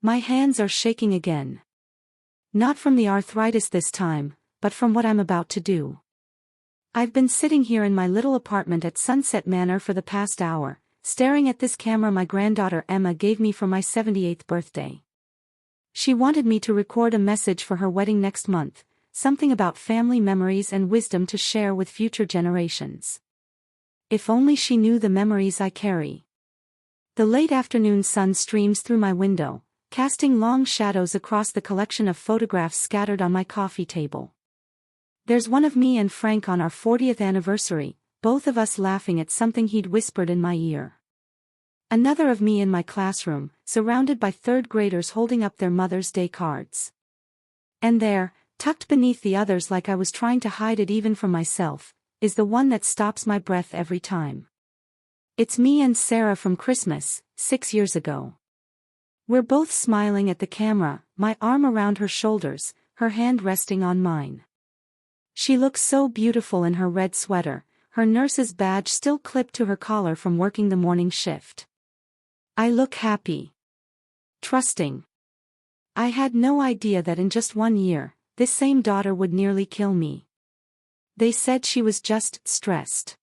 My hands are shaking again. Not from the arthritis this time, but from what I'm about to do. I've been sitting here in my little apartment at Sunset Manor for the past hour, staring at this camera my granddaughter Emma gave me for my 78th birthday. She wanted me to record a message for her wedding next month, something about family memories and wisdom to share with future generations. If only she knew the memories I carry. The late afternoon sun streams through my window, casting long shadows across the collection of photographs scattered on my coffee table. There's one of me and Frank on our 40th anniversary, both of us laughing at something he'd whispered in my ear. Another of me in my classroom, surrounded by third graders holding up their Mother's Day cards. And there, tucked beneath the others like I was trying to hide it even from myself, is the one that stops my breath every time. It's me and Sarah from Christmas, 6 years ago. We're both smiling at the camera, my arm around her shoulders, her hand resting on mine. She looks so beautiful in her red sweater, her nurse's badge still clipped to her collar from working the morning shift. I look happy. Trusting. I had no idea that in just 1 year, this same daughter would nearly kill me. They said she was just stressed.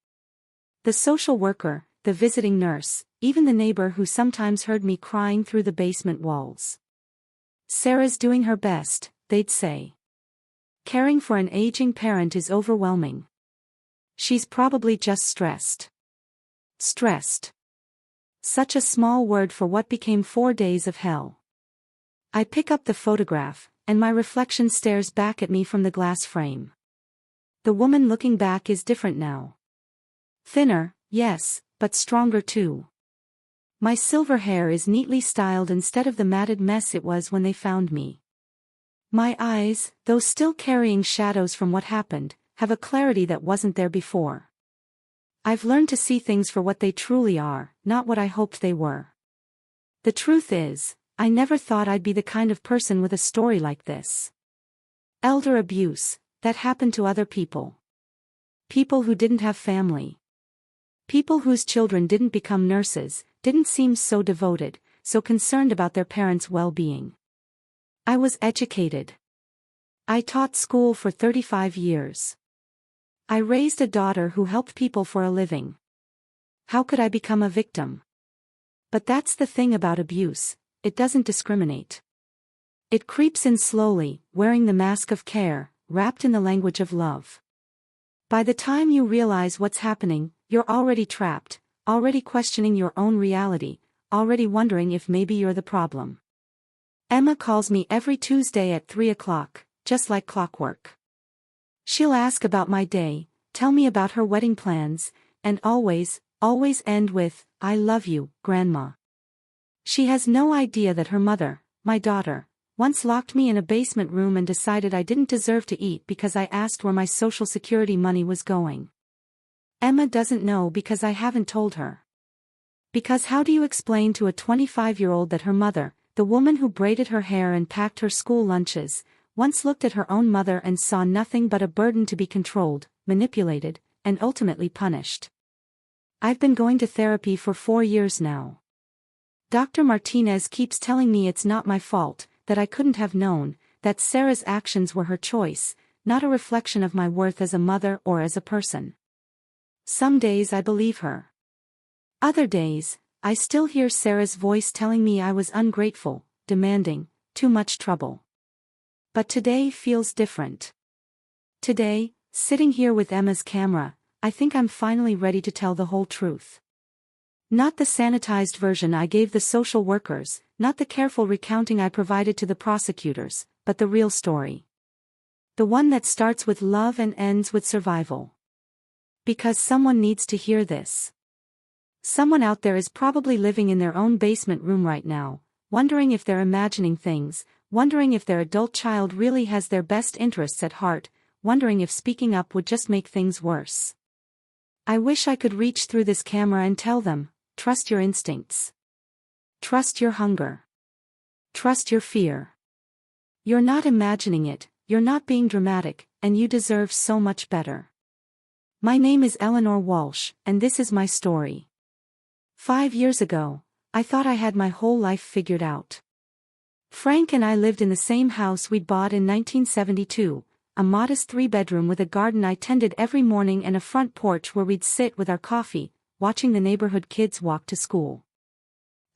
The social worker, the visiting nurse, even the neighbor who sometimes heard me crying through the basement walls. Sarah's doing her best, they'd say. Caring for an aging parent is overwhelming. She's probably just stressed. Stressed. Such a small word for what became 4 days of hell. I pick up the photograph, and my reflection stares back at me from the glass frame. The woman looking back is different now. Thinner, yes, but stronger too. My silver hair is neatly styled instead of the matted mess it was when they found me. My eyes, though still carrying shadows from what happened, have a clarity that wasn't there before. I've learned to see things for what they truly are, not what I hoped they were. The truth is, I never thought I'd be the kind of person with a story like this. Elder abuse, that happened to other people. People who didn't have family. People whose children didn't become nurses, didn't seem so devoted, so concerned about their parents' well-being. I was educated. I taught school for 35 years. I raised a daughter who helped people for a living. How could I become a victim? But that's the thing about abuse, it doesn't discriminate. It creeps in slowly, wearing the mask of care, wrapped in the language of love. By the time you realize what's happening, you're already trapped, already questioning your own reality, already wondering if maybe you're the problem. Emma calls me every Tuesday at 3 o'clock, just like clockwork. She'll ask about my day, tell me about her wedding plans, and always end with, "I love you, Grandma." She has no idea that her mother, my daughter, once locked me in a basement room and decided I didn't deserve to eat because I asked where my Social Security money was going. Emma doesn't know because I haven't told her. Because how do you explain to a 25-year-old that her mother, the woman who braided her hair and packed her school lunches, once looked at her own mother and saw nothing but a burden to be controlled, manipulated, and ultimately punished? I've been going to therapy for 4 years now. Dr. Martinez keeps telling me it's not my fault, that I couldn't have known, that Sarah's actions were her choice, not a reflection of my worth as a mother or as a person. Some days I believe her. Other days, I still hear Sarah's voice telling me I was ungrateful, demanding, too much trouble. But today feels different. Today, sitting here with Emma's camera, I think I'm finally ready to tell the whole truth. Not the sanitized version I gave the social workers, not the careful recounting I provided to the prosecutors, but the real story. The one that starts with love and ends with survival. Because someone needs to hear this. Someone out there is probably living in their own basement room right now, wondering if they're imagining things, wondering if their adult child really has their best interests at heart, wondering if speaking up would just make things worse. I wish I could reach through this camera and tell them, trust your instincts. Trust your hunger. Trust your fear. You're not imagining it, you're not being dramatic, and you deserve so much better. My name is Eleanor Walsh, and this is my story. 5 years ago, I thought I had my whole life figured out. Frank and I lived in the same house we'd bought in 1972, a modest 3-bedroom with a garden I tended every morning and a front porch where we'd sit with our coffee, watching the neighborhood kids walk to school.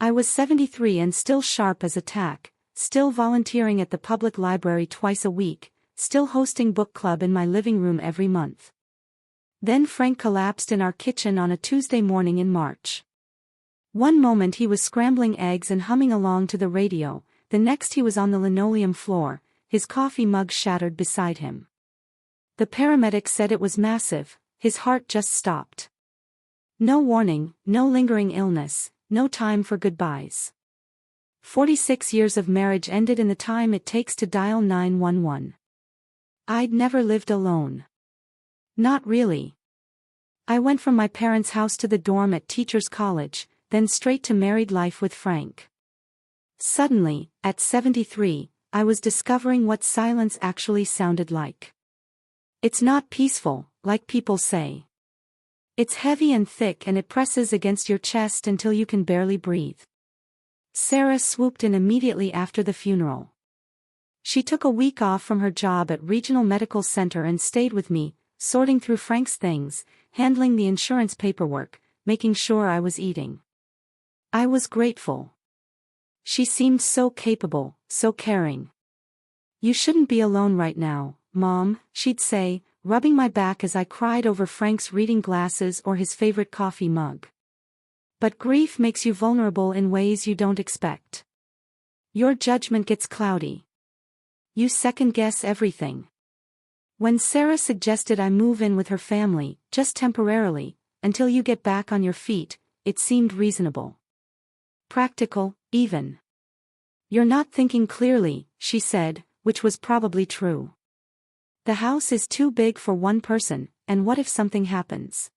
I was 73 and still sharp as a tack, still volunteering at the public library twice a week, still hosting book club in my living room every month. Then Frank collapsed in our kitchen on a Tuesday morning in March. One moment he was scrambling eggs and humming along to the radio, the next he was on the linoleum floor, his coffee mug shattered beside him. The paramedic said it was massive, his heart just stopped. No warning, no lingering illness, no time for goodbyes. 46 years of marriage ended in the time it takes to dial 911. I'd never lived alone. Not really. I went from my parents' house to the dorm at Teachers College, then straight to married life with Frank. Suddenly, at 73, I was discovering what silence actually sounded like. It's not peaceful, like people say. It's heavy and thick and it presses against your chest until you can barely breathe. Sarah swooped in immediately after the funeral. She took a week off from her job at Regional Medical Center and stayed with me, sorting through Frank's things, handling the insurance paperwork, making sure I was eating. I was grateful. She seemed so capable, so caring. "You shouldn't be alone right now, Mom," she'd say, rubbing my back as I cried over Frank's reading glasses or his favorite coffee mug. But grief makes you vulnerable in ways you don't expect. Your judgment gets cloudy. You second-guess everything. When Sarah suggested I move in with her family, just temporarily, until you get back on your feet, it seemed reasonable. Practical, even. "You're not thinking clearly," she said, which was probably true. "The house is too big for one person, and what if something happens?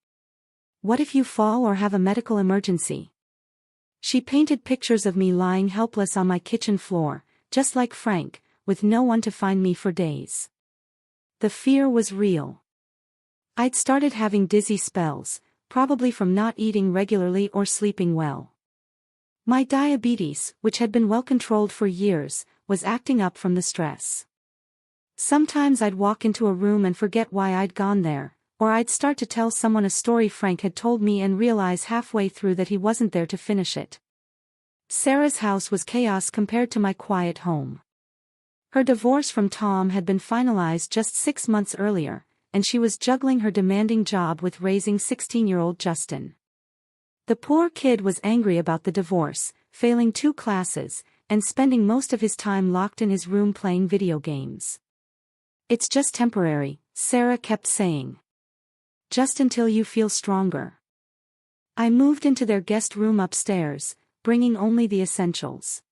What if you fall or have a medical emergency?" She painted pictures of me lying helpless on my kitchen floor, just like Frank, with no one to find me for days. The fear was real. I'd started having dizzy spells, probably from not eating regularly or sleeping well. My diabetes, which had been well controlled for years, was acting up from the stress. Sometimes I'd walk into a room and forget why I'd gone there, or I'd start to tell someone a story Frank had told me and realize halfway through that he wasn't there to finish it. Sarah's house was chaos compared to my quiet home. Her divorce from Tom had been finalized just 6 months earlier, and she was juggling her demanding job with raising 16-year-old Justin. The poor kid was angry about the divorce, failing 2 classes, and spending most of his time locked in his room playing video games. "It's just temporary," Sarah kept saying. "Just until you feel stronger." I moved into their guest room upstairs, bringing only the essentials.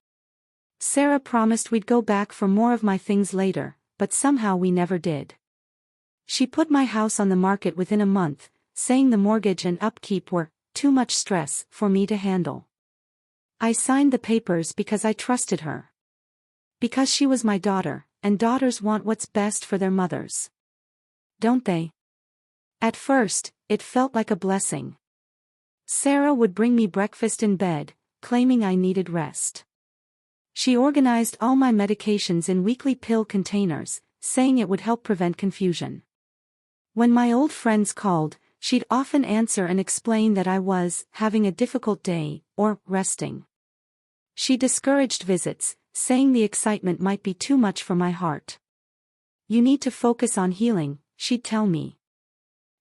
Sarah promised we'd go back for more of my things later, but somehow we never did. She put my house on the market within a month, saying the mortgage and upkeep were too much stress for me to handle. I signed the papers because I trusted her. Because she was my daughter, and daughters want what's best for their mothers. Don't they? At first, it felt like a blessing. Sarah would bring me breakfast in bed, claiming I needed rest. She organized all my medications in weekly pill containers, saying it would help prevent confusion. When my old friends called, she'd often answer and explain that I was having a difficult day, or resting. She discouraged visits, saying the excitement might be too much for my heart. "You need to focus on healing," she'd tell me.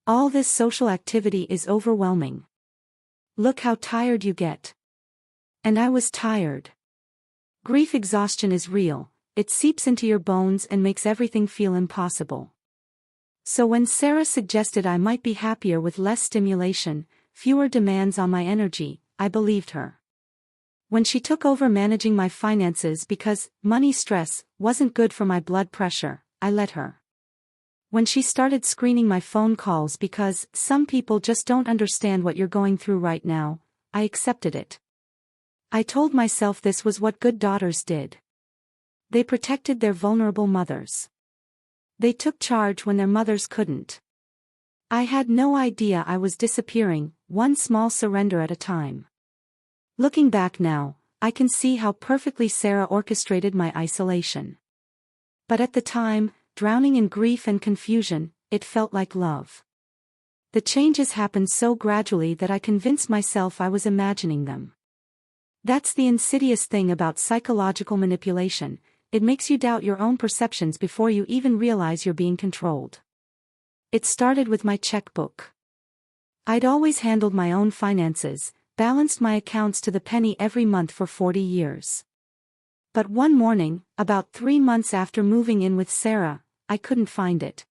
"All this social activity is overwhelming. Look how tired you get." And I was tired. Grief exhaustion is real, it seeps into your bones and makes everything feel impossible. So when Sarah suggested I might be happier with less stimulation, fewer demands on my energy, I believed her. When she took over managing my finances because money stress wasn't good for my blood pressure, I let her. When she started screening my phone calls because some people just don't understand what you're going through right now, I accepted it. I told myself this was what good daughters did. They protected their vulnerable mothers. They took charge when their mothers couldn't. I had no idea I was disappearing, one small surrender at a time. Looking back now, I can see how perfectly Sarah orchestrated my isolation. But at the time, drowning in grief and confusion, it felt like love. The changes happened so gradually that I convinced myself I was imagining them. That's the insidious thing about psychological manipulation. It makes you doubt your own perceptions before you even realize you're being controlled. It started with my checkbook. I'd always handled my own finances, balanced my accounts to the penny every month for 40 years. But one morning, about 3 months after moving in with Sarah, I couldn't find it.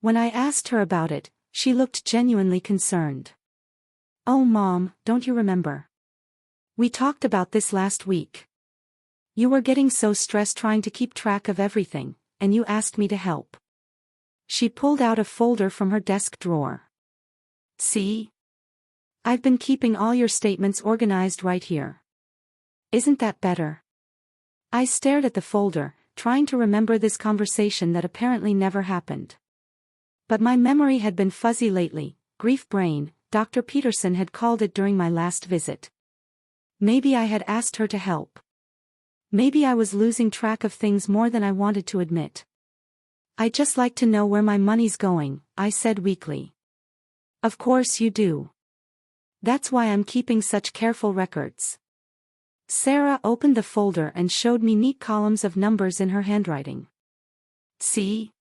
When I asked her about it, she looked genuinely concerned. "Oh Mom, don't you remember? We talked about this last week. You were getting so stressed trying to keep track of everything, and you asked me to help." She pulled out a folder from her desk drawer. "See? I've been keeping all your statements organized right here. Isn't that better?" I stared at the folder, trying to remember this conversation that apparently never happened. But my memory had been fuzzy lately. Grief brain, Dr. Peterson had called it during my last visit. Maybe I had asked her to help. Maybe I was losing track of things more than I wanted to admit. "I'd just like to know where my money's going," I said weakly. "Of course you do. That's why I'm keeping such careful records." Sarah opened the folder and showed me neat columns of numbers in her handwriting. "See?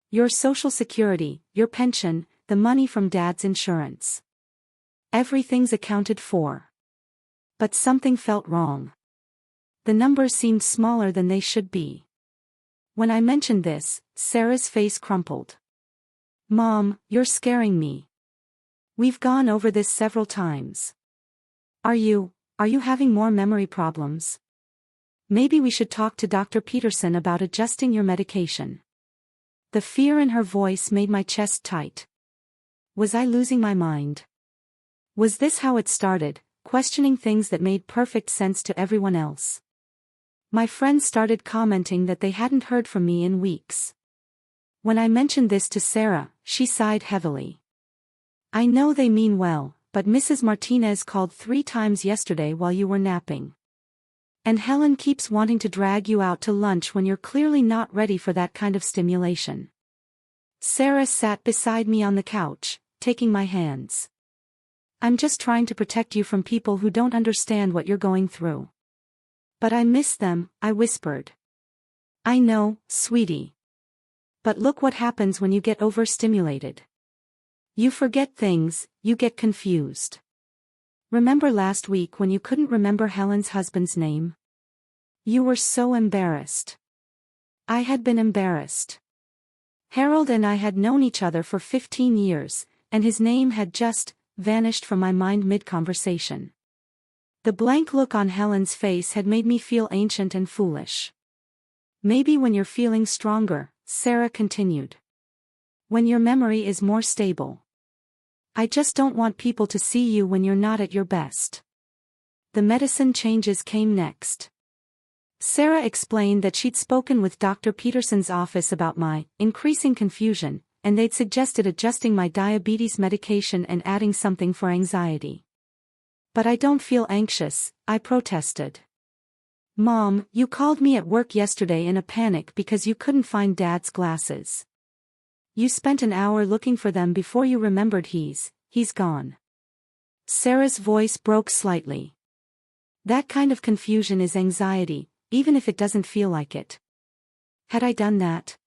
Your Social Security, your pension, the money from Dad's insurance. Everything's accounted for." But something felt wrong. The numbers seemed smaller than they should be. When I mentioned this, Sarah's face crumpled. "Mom, you're scaring me. We've gone over this several times. Are you having more memory problems? Maybe we should talk to Dr. Peterson about adjusting your medication." The fear in her voice made my chest tight. Was I losing my mind? Was this how it started, questioning things that made perfect sense to everyone else? My friends started commenting that they hadn't heard from me in weeks. When I mentioned this to Sarah, she sighed heavily. "I know they mean well, but Mrs. Martinez called 3 times yesterday while you were napping. And Helen keeps wanting to drag you out to lunch when you're clearly not ready for that kind of stimulation." Sarah sat beside me on the couch, taking my hands. "I'm just trying to protect you from people who don't understand what you're going through." "But I miss them," I whispered. "I know, sweetie. But look what happens when you get overstimulated. You forget things, you get confused. Remember last week when you couldn't remember Helen's husband's name? You were so embarrassed." I had been embarrassed. Harold and I had known each other for 15 years, and his name had just vanished from my mind mid-conversation. The blank look on Helen's face had made me feel ancient and foolish. "Maybe when you're feeling stronger," Sarah continued. "When your memory is more stable. I just don't want people to see you when you're not at your best." The medicine changes came next. Sarah explained that she'd spoken with Dr. Peterson's office about my increasing confusion, and they'd suggested adjusting my diabetes medication and adding something for anxiety. "But I don't feel anxious," I protested. "Mom, you called me at work yesterday in a panic because you couldn't find Dad's glasses. You spent an hour looking for them before you remembered he's gone." Sarah's voice broke slightly. "That kind of confusion is anxiety, even if it doesn't feel like it." Had I done that?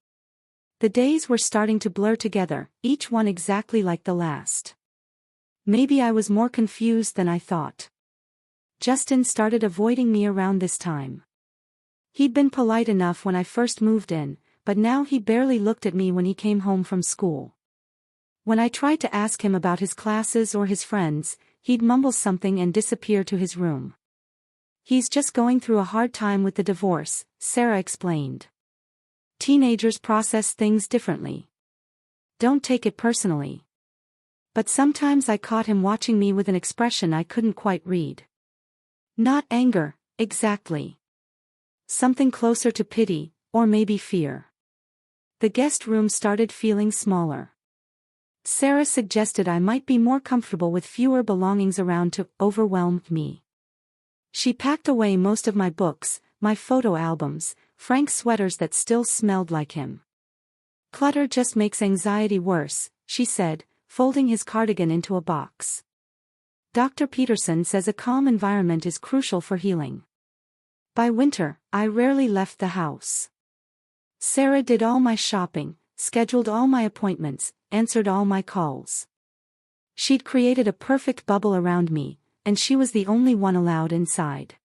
The days were starting to blur together, each one exactly like the last. Maybe I was more confused than I thought. Justin started avoiding me around this time. He'd been polite enough when I first moved in, but now he barely looked at me when he came home from school. When I tried to ask him about his classes or his friends, he'd mumble something and disappear to his room. "He's just going through a hard time with the divorce," Sarah explained. "Teenagers process things differently. Don't take it personally." But sometimes I caught him watching me with an expression I couldn't quite read. Not anger, exactly. Something closer to pity, or maybe fear. The guest room started feeling smaller. Sarah suggested I might be more comfortable with fewer belongings around to overwhelm me. She packed away most of my books, my photo albums, Frank's sweaters that still smelled like him. "Clutter just makes anxiety worse," she said, folding his cardigan into a box. "Dr. Peterson says a calm environment is crucial for healing." By winter, I rarely left the house. Sarah did all my shopping, scheduled all my appointments, answered all my calls. She'd created a perfect bubble around me, and she was the only one allowed inside.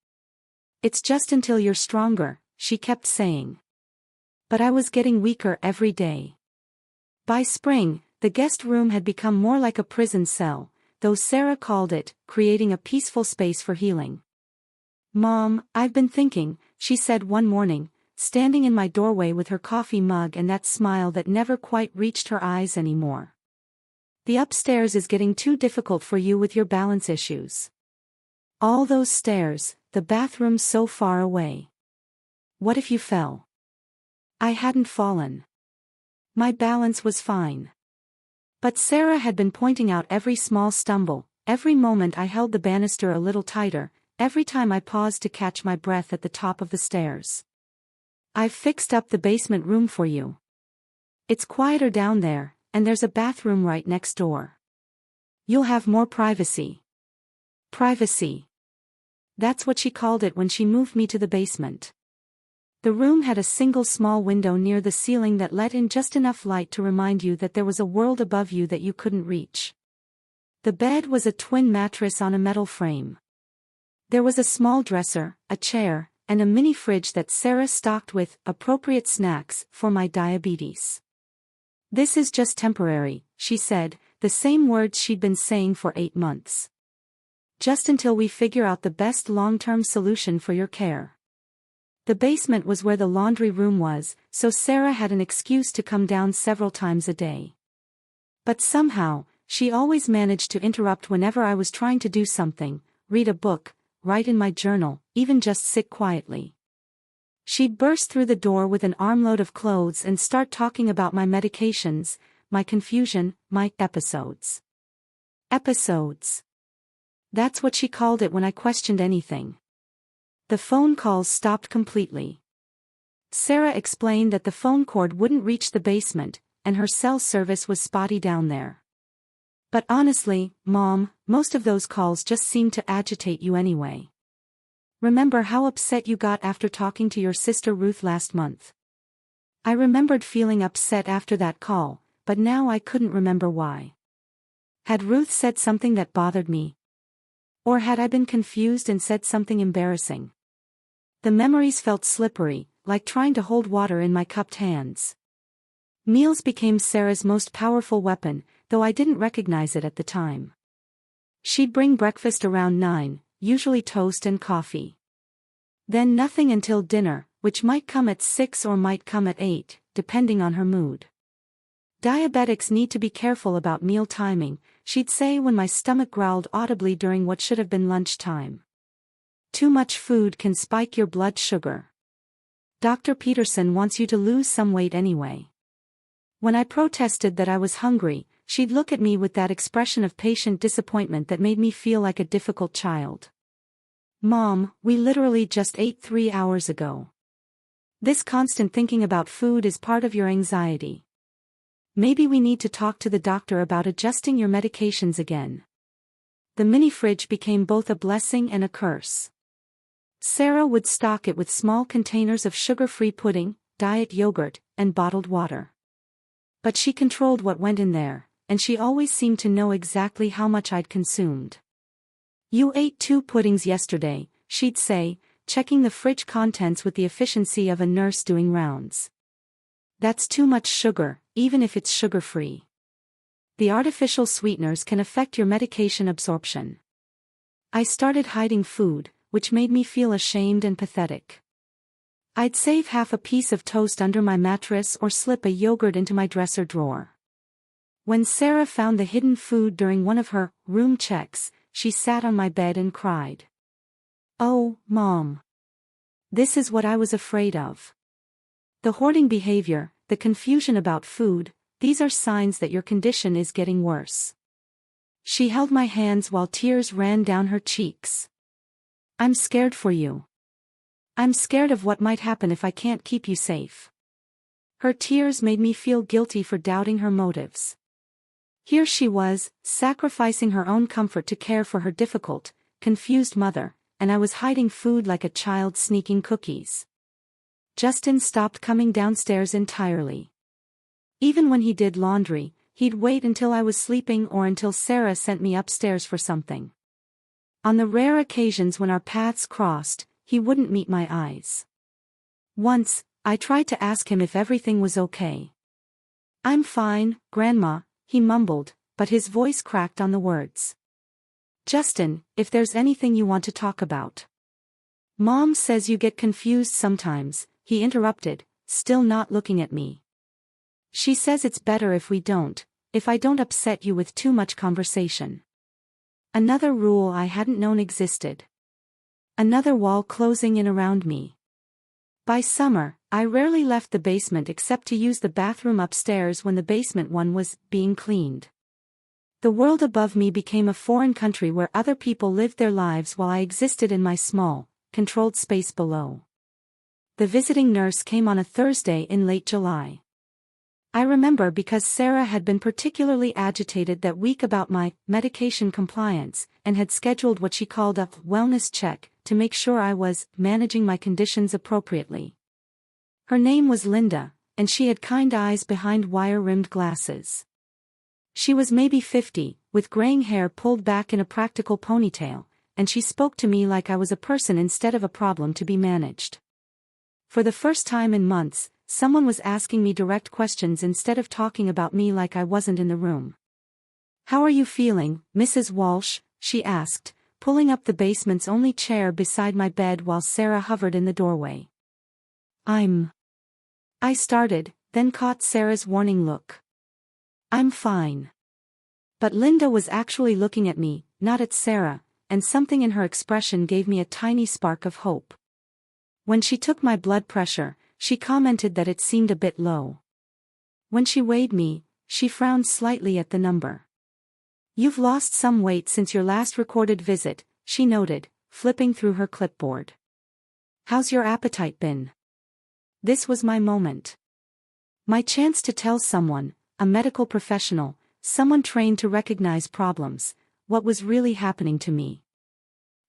"It's just until you're stronger," she kept saying. But I was getting weaker every day. By spring, the guest room had become more like a prison cell, though Sarah called it, creating a peaceful space for healing. "Mom, I've been thinking," she said one morning, standing in my doorway with her coffee mug and that smile that never quite reached her eyes anymore. "The upstairs is getting too difficult for you with your balance issues. All those stairs, the bathroom so far away. What if you fell?" I hadn't fallen. My balance was fine. But Sarah had been pointing out every small stumble, every moment I held the banister a little tighter, every time I paused to catch my breath at the top of the stairs. "I've fixed up the basement room for you. It's quieter down there, and there's a bathroom right next door. You'll have more privacy." Privacy. That's what she called it when she moved me to the basement. The room had a single small window near the ceiling that let in just enough light to remind you that there was a world above you that you couldn't reach. The bed was a twin mattress on a metal frame. There was a small dresser, a chair, and a mini fridge that Sarah stocked with appropriate snacks for my diabetes. "This is just temporary," she said, the same words she'd been saying for 8 months. "Just until we figure out the best long-term solution for your care." The basement was where the laundry room was, so Sarah had an excuse to come down several times a day. But somehow, she always managed to interrupt whenever I was trying to do something, read a book, write in my journal, even just sit quietly. She'd burst through the door with an armload of clothes and start talking about my medications, my confusion, my episodes. Episodes. That's what she called it when I questioned anything. The phone calls stopped completely. Sarah explained that the phone cord wouldn't reach the basement, and her cell service was spotty down there. "But honestly, Mom, most of those calls just seem to agitate you anyway. Remember how upset you got after talking to your sister Ruth last month?" I remembered feeling upset after that call, but now I couldn't remember why. Had Ruth said something that bothered me? Or had I been confused and said something embarrassing? The memories felt slippery, like trying to hold water in my cupped hands. Meals became Sarah's most powerful weapon, though I didn't recognize it at the time. She'd bring breakfast around 9, usually toast and coffee. Then nothing until dinner, which might come at 6 or might come at 8, depending on her mood. "Diabetics need to be careful about meal timing," she'd say when my stomach growled audibly during what should have been lunchtime. "Too much food can spike your blood sugar. Dr. Peterson wants you to lose some weight anyway." When I protested that I was hungry, she'd look at me with that expression of patient disappointment that made me feel like a difficult child. "Mom, we literally just ate 3 hours ago. This constant thinking about food is part of your anxiety. Maybe we need to talk to the doctor about adjusting your medications again." The mini fridge became both a blessing and a curse. Sarah would stock it with small containers of sugar-free pudding, diet yogurt, and bottled water. But she controlled what went in there, and she always seemed to know exactly how much I'd consumed. "You ate 2 puddings yesterday," she'd say, checking the fridge contents with the efficiency of a nurse doing rounds. "That's too much sugar, even if it's sugar-free. The artificial sweeteners can affect your medication absorption." I started hiding food, which made me feel ashamed and pathetic. I'd save half a piece of toast under my mattress or slip a yogurt into my dresser drawer. When Sarah found the hidden food during one of her room checks, she sat on my bed and cried. "Oh, Mom. This is what I was afraid of. The hoarding behavior, the confusion about food, these are signs that your condition is getting worse." She held my hands while tears ran down her cheeks. I'm scared for you. I'm scared of what might happen if I can't keep you safe. Her tears made me feel guilty for doubting her motives. Here she was, sacrificing her own comfort to care for her difficult, confused mother, and I was hiding food like a child sneaking cookies. Justin stopped coming downstairs entirely. Even when he did laundry, he'd wait until I was sleeping or until Sarah sent me upstairs for something. On the rare occasions when our paths crossed, he wouldn't meet my eyes. Once, I tried to ask him if everything was okay. "I'm fine, Grandma," he mumbled, but his voice cracked on the words. "Justin, if there's anything you want to talk about." "Mom says you get confused sometimes," he interrupted, still not looking at me. "She says it's better if I don't upset you with too much conversation." Another rule I hadn't known existed. Another wall closing in around me. By summer, I rarely left the basement except to use the bathroom upstairs when the basement one was being cleaned. The world above me became a foreign country where other people lived their lives while I existed in my small, controlled space below. The visiting nurse came on a Thursday in late July. I remember because Sarah had been particularly agitated that week about my medication compliance and had scheduled what she called a wellness check to make sure I was managing my conditions appropriately. Her name was Linda, and she had kind eyes behind wire-rimmed glasses. She was maybe 50, with graying hair pulled back in a practical ponytail, and she spoke to me like I was a person instead of a problem to be managed. For the first time in months, someone was asking me direct questions instead of talking about me like I wasn't in the room. "How are you feeling, Mrs. Walsh?" she asked, pulling up the basement's only chair beside my bed while Sarah hovered in the doorway. I started, then caught Sarah's warning look. "I'm fine." But Linda was actually looking at me, not at Sarah, and something in her expression gave me a tiny spark of hope. When she took my blood pressure, she commented that it seemed a bit low. When she weighed me, she frowned slightly at the number. "You've lost some weight since your last recorded visit," she noted, flipping through her clipboard. "How's your appetite been?" This was my moment. My chance to tell someone, a medical professional, someone trained to recognize problems, what was really happening to me.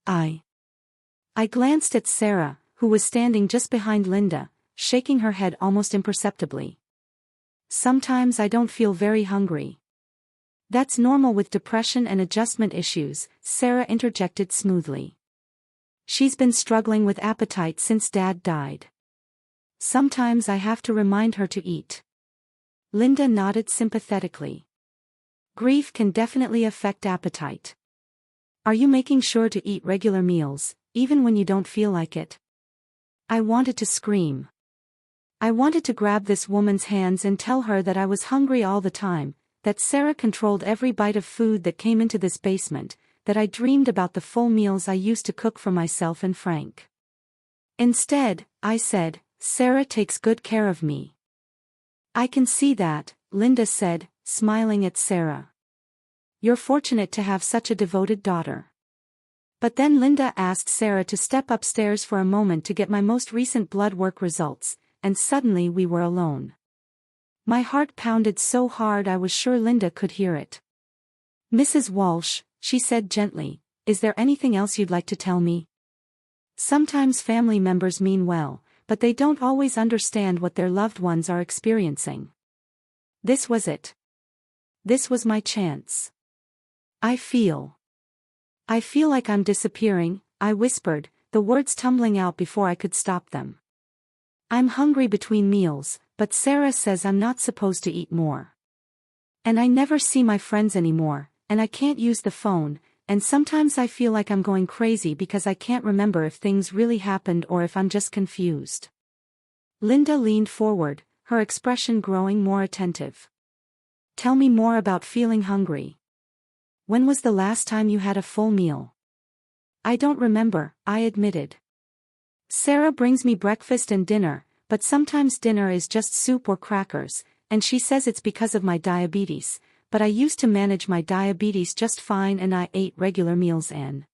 I glanced at Sarah, who was standing just behind Linda, shaking her head almost imperceptibly. "Sometimes I don't feel very hungry." "That's normal with depression and adjustment issues," Sarah interjected smoothly. "She's been struggling with appetite since Dad died. Sometimes I have to remind her to eat." Linda nodded sympathetically. "Grief can definitely affect appetite. Are you making sure to eat regular meals, even when you don't feel like it?" I wanted to scream. I wanted to grab this woman's hands and tell her that I was hungry all the time, that Sarah controlled every bite of food that came into this basement, that I dreamed about the full meals I used to cook for myself and Frank. Instead, I said, "Sarah takes good care of me." "I can see that," Linda said, smiling at Sarah. "You're fortunate to have such a devoted daughter." But then Linda asked Sarah to step upstairs for a moment to get my most recent blood work results, and suddenly we were alone. My heart pounded so hard I was sure Linda could hear it. "Mrs. Walsh," she said gently, "is there anything else you'd like to tell me?" Sometimes family members mean well, but they don't always understand what their loved ones are experiencing. This was it. This was my chance. I feel like I'm disappearing," I whispered, the words tumbling out before I could stop them. "I'm hungry between meals, but Sarah says I'm not supposed to eat more. And I never see my friends anymore, and I can't use the phone, and sometimes I feel like I'm going crazy because I can't remember if things really happened or if I'm just confused." Linda leaned forward, her expression growing more attentive. "Tell me more about feeling hungry. When was the last time you had a full meal?" "I don't remember," I admitted. "Sarah brings me breakfast and dinner, but sometimes dinner is just soup or crackers, and she says it's because of my diabetes, but I used to manage my diabetes just fine and I ate regular meals and..."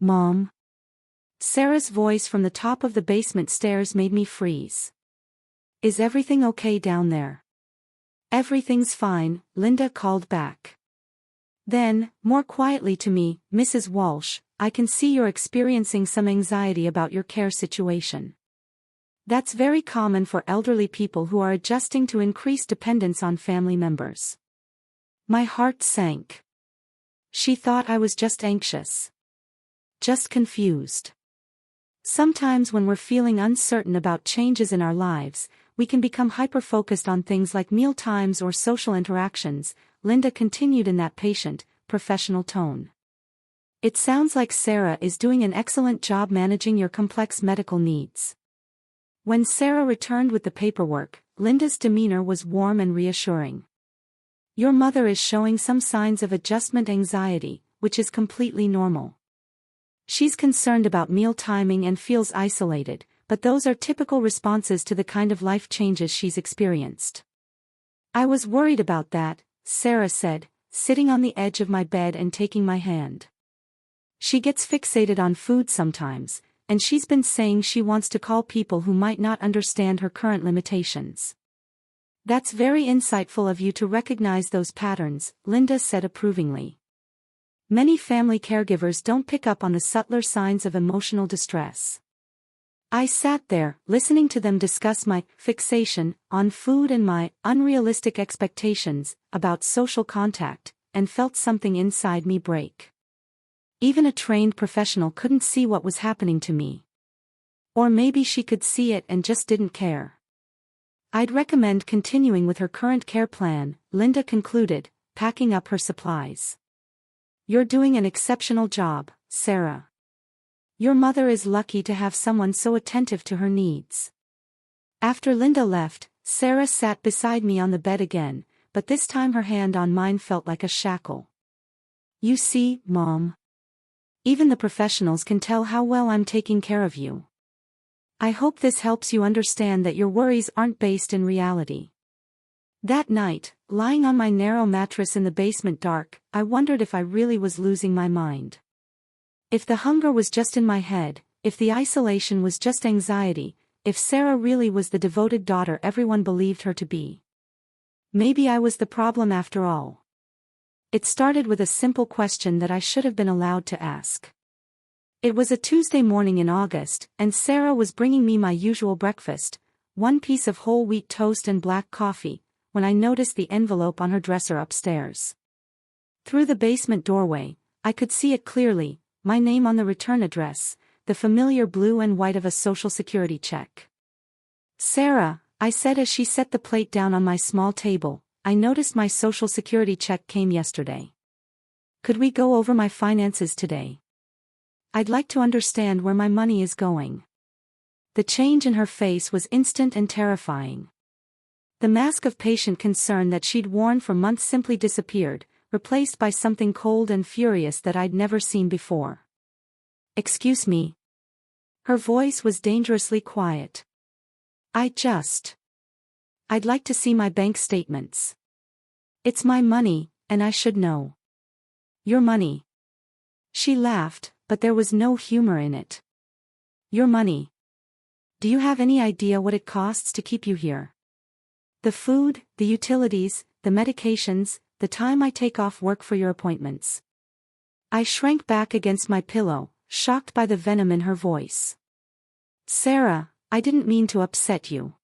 "Mom?" Sarah's voice from the top of the basement stairs made me freeze. Is everything okay down there? Everything's fine, Linda called back. Then, more quietly to me, Mrs. Walsh, I can see you're experiencing some anxiety about your care situation. That's very common for elderly people who are adjusting to increased dependence on family members. My heart sank. She thought I was just anxious. Just confused. Sometimes when we're feeling uncertain about changes in our lives, we can become hyper-focused on things like meal times or social interactions, Linda continued in that patient, professional tone. It sounds like Sarah is doing an excellent job managing your complex medical needs. When Sarah returned with the paperwork, Linda's demeanor was warm and reassuring. Your mother is showing some signs of adjustment anxiety, which is completely normal. She's concerned about meal timing and feels isolated, but those are typical responses to the kind of life changes she's experienced. I was worried about that, Sarah said, sitting on the edge of my bed and taking my hand. She gets fixated on food sometimes, and she's been saying she wants to call people who might not understand her current limitations. That's very insightful of you to recognize those patterns, Linda said approvingly. Many family caregivers don't pick up on the subtler signs of emotional distress. I sat there, listening to them discuss my fixation on food and my unrealistic expectations about social contact, and felt something inside me break. Even a trained professional couldn't see what was happening to me. Or maybe she could see it and just didn't care. I'd recommend continuing with her current care plan, Linda concluded, packing up her supplies. You're doing an exceptional job, Sarah. Your mother is lucky to have someone so attentive to her needs. After Linda left, Sarah sat beside me on the bed again, but this time her hand on mine felt like a shackle. You see, Mom. Even the professionals can tell how well I'm taking care of you. I hope this helps you understand that your worries aren't based in reality. That night, lying on my narrow mattress in the basement dark, I wondered if I really was losing my mind. If the hunger was just in my head, if the isolation was just anxiety, if Sarah really was the devoted daughter everyone believed her to be. Maybe I was the problem after all. It started with a simple question that I should have been allowed to ask. It was a Tuesday morning in August, and Sarah was bringing me my usual breakfast, one piece of whole wheat toast and black coffee, when I noticed the envelope on her dresser upstairs. Through the basement doorway, I could see it clearly, my name on the return address, the familiar blue and white of a Social Security check. Sarah, I said as she set the plate down on my small table, I noticed my Social Security check came yesterday. Could we go over my finances today? I'd like to understand where my money is going. The change in her face was instant and terrifying. The mask of patient concern that she'd worn for months simply disappeared, replaced by something cold and furious that I'd never seen before. Excuse me. Her voice was dangerously quiet. I'd like to see my bank statements. It's my money, and I should know. Your money. She laughed, but there was no humor in it. Your money. Do you have any idea what it costs to keep you here? The food, the utilities, the medications, the time I take off work for your appointments. I shrank back against my pillow, shocked by the venom in her voice. Sarah, I didn't mean to upset you.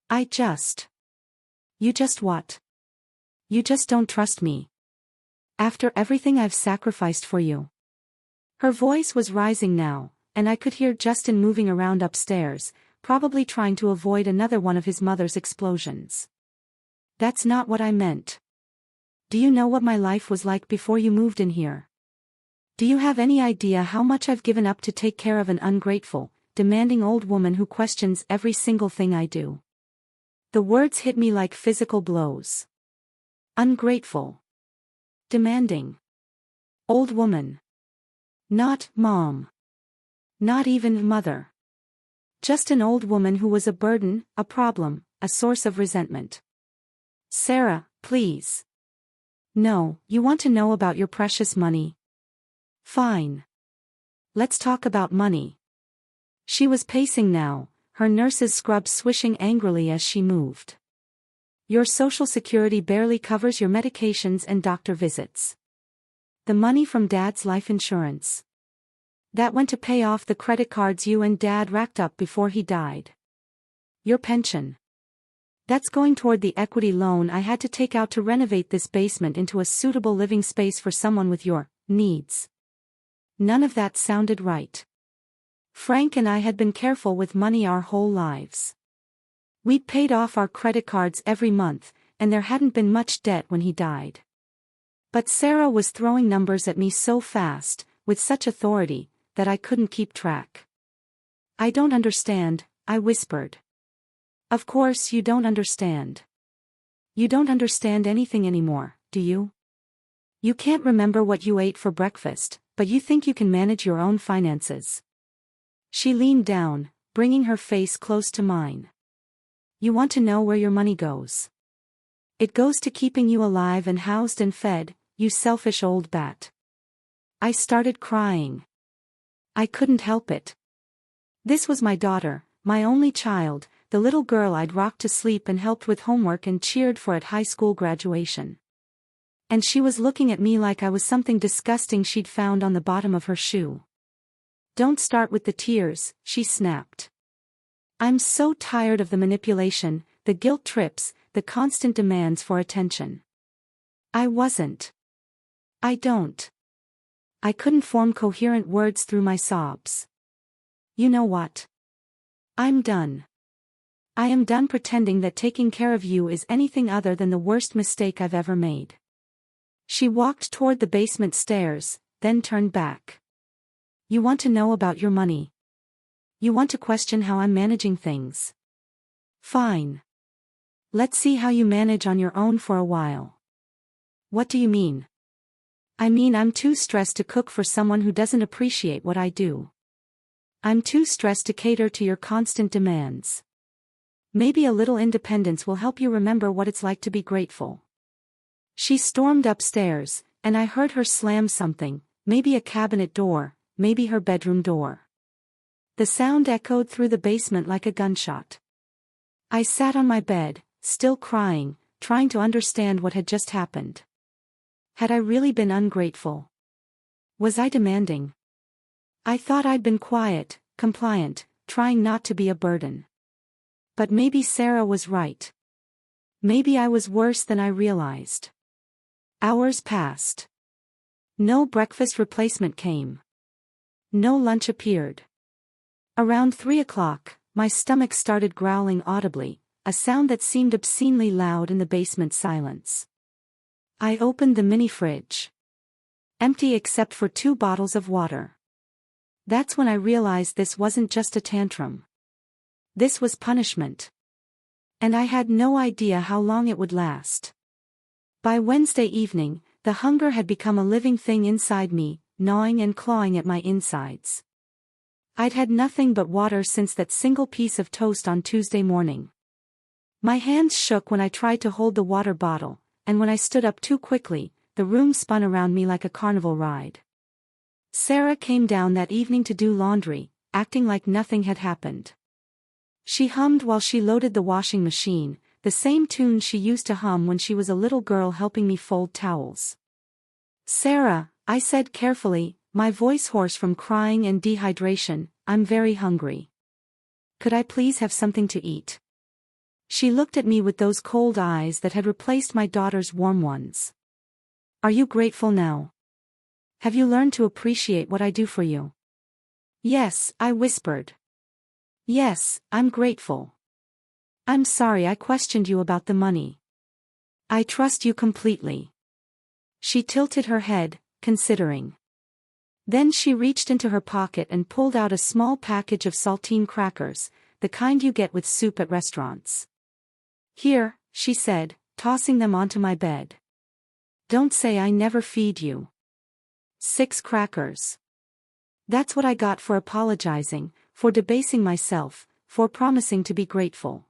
You just what? You just don't trust me. After everything I've sacrificed for you. Her voice was rising now, and I could hear Justin moving around upstairs, probably trying to avoid another one of his mother's explosions. That's not what I meant. Do you know what my life was like before you moved in here? Do you have any idea how much I've given up to take care of an ungrateful, demanding old woman who questions every single thing I do? The words hit me like physical blows. Ungrateful. Demanding. Old woman. Not mom. Not even mother. Just an old woman who was a burden, a problem, a source of resentment. Sarah, please. No, you want to know about your precious money? Fine. Let's talk about money. She was pacing now, her nurse's scrub swishing angrily as she moved. Your Social Security barely covers your medications and doctor visits. The money from Dad's life insurance. That went to pay off the credit cards you and Dad racked up before he died. Your pension. That's going toward the equity loan I had to take out to renovate this basement into a suitable living space for someone with your needs. None of that sounded right. Frank and I had been careful with money our whole lives. We'd paid off our credit cards every month, and there hadn't been much debt when he died. But Sarah was throwing numbers at me so fast, with such authority, that I couldn't keep track. I don't understand, I whispered. Of course you don't understand. You don't understand anything anymore, do you? You can't remember what you ate for breakfast, but you think you can manage your own finances. She leaned down, bringing her face close to mine. You want to know where your money goes? It goes to keeping you alive and housed and fed, you selfish old bat. I started crying. I couldn't help it. This was my daughter, my only child, the little girl I'd rocked to sleep and helped with homework and cheered for at high school graduation. And she was looking at me like I was something disgusting she'd found on the bottom of her shoe. Don't start with the tears, she snapped. I'm so tired of the manipulation, the guilt trips, the constant demands for attention. I wasn't. I don't. I couldn't form coherent words through my sobs. You know what? I'm done. I am done pretending that taking care of you is anything other than the worst mistake I've ever made. She walked toward the basement stairs, then turned back. You want to know about your money? You want to question how I'm managing things? Fine. Let's see how you manage on your own for a while. What do you mean? I mean I'm too stressed to cook for someone who doesn't appreciate what I do. I'm too stressed to cater to your constant demands. Maybe a little independence will help you remember what it's like to be grateful. She stormed upstairs, and I heard her slam something, maybe a cabinet door, maybe her bedroom door. The sound echoed through the basement like a gunshot. I sat on my bed, still crying, trying to understand what had just happened. Had I really been ungrateful? Was I demanding? I thought I'd been quiet, compliant, trying not to be a burden. But maybe Sarah was right. Maybe I was worse than I realized. Hours passed. No breakfast replacement came. No lunch appeared. Around 3 o'clock, my stomach started growling audibly, a sound that seemed obscenely loud in the basement silence. I opened the mini fridge. Empty except for 2 bottles of water. That's when I realized this wasn't just a tantrum. This was punishment. And I had no idea how long it would last. By Wednesday evening, the hunger had become a living thing inside me, gnawing and clawing at my insides. I'd had nothing but water since that single piece of toast on Tuesday morning. My hands shook when I tried to hold the water bottle, and when I stood up too quickly, the room spun around me like a carnival ride. Sarah came down that evening to do laundry, acting like nothing had happened. She hummed while she loaded the washing machine, the same tune she used to hum when she was a little girl helping me fold towels. Sarah, I said carefully, my voice hoarse from crying and dehydration, I'm very hungry. Could I please have something to eat? She looked at me with those cold eyes that had replaced my daughter's warm ones. Are you grateful now? Have you learned to appreciate what I do for you? Yes, I whispered. Yes, I'm grateful. I'm sorry I questioned you about the money. I trust you completely. She tilted her head, considering. Then she reached into her pocket and pulled out a small package of saltine crackers, the kind you get with soup at restaurants. Here, she said, tossing them onto my bed. Don't say I never feed you. 6 crackers. That's what I got for apologizing, for debasing myself, for promising to be grateful.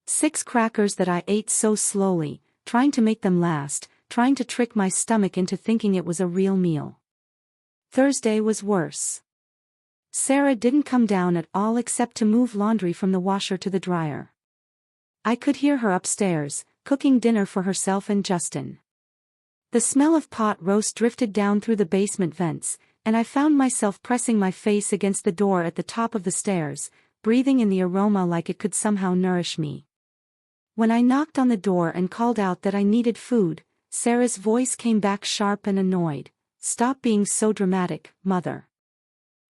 6 crackers that I ate so slowly, trying to make them last, trying to trick my stomach into thinking it was a real meal. Thursday was worse. Sarah didn't come down at all except to move laundry from the washer to the dryer. I could hear her upstairs, cooking dinner for herself and Justin. The smell of pot roast drifted down through the basement vents, and I found myself pressing my face against the door at the top of the stairs, breathing in the aroma like it could somehow nourish me. When I knocked on the door and called out that I needed food, Sarah's voice came back sharp and annoyed. "Stop being so dramatic, Mother.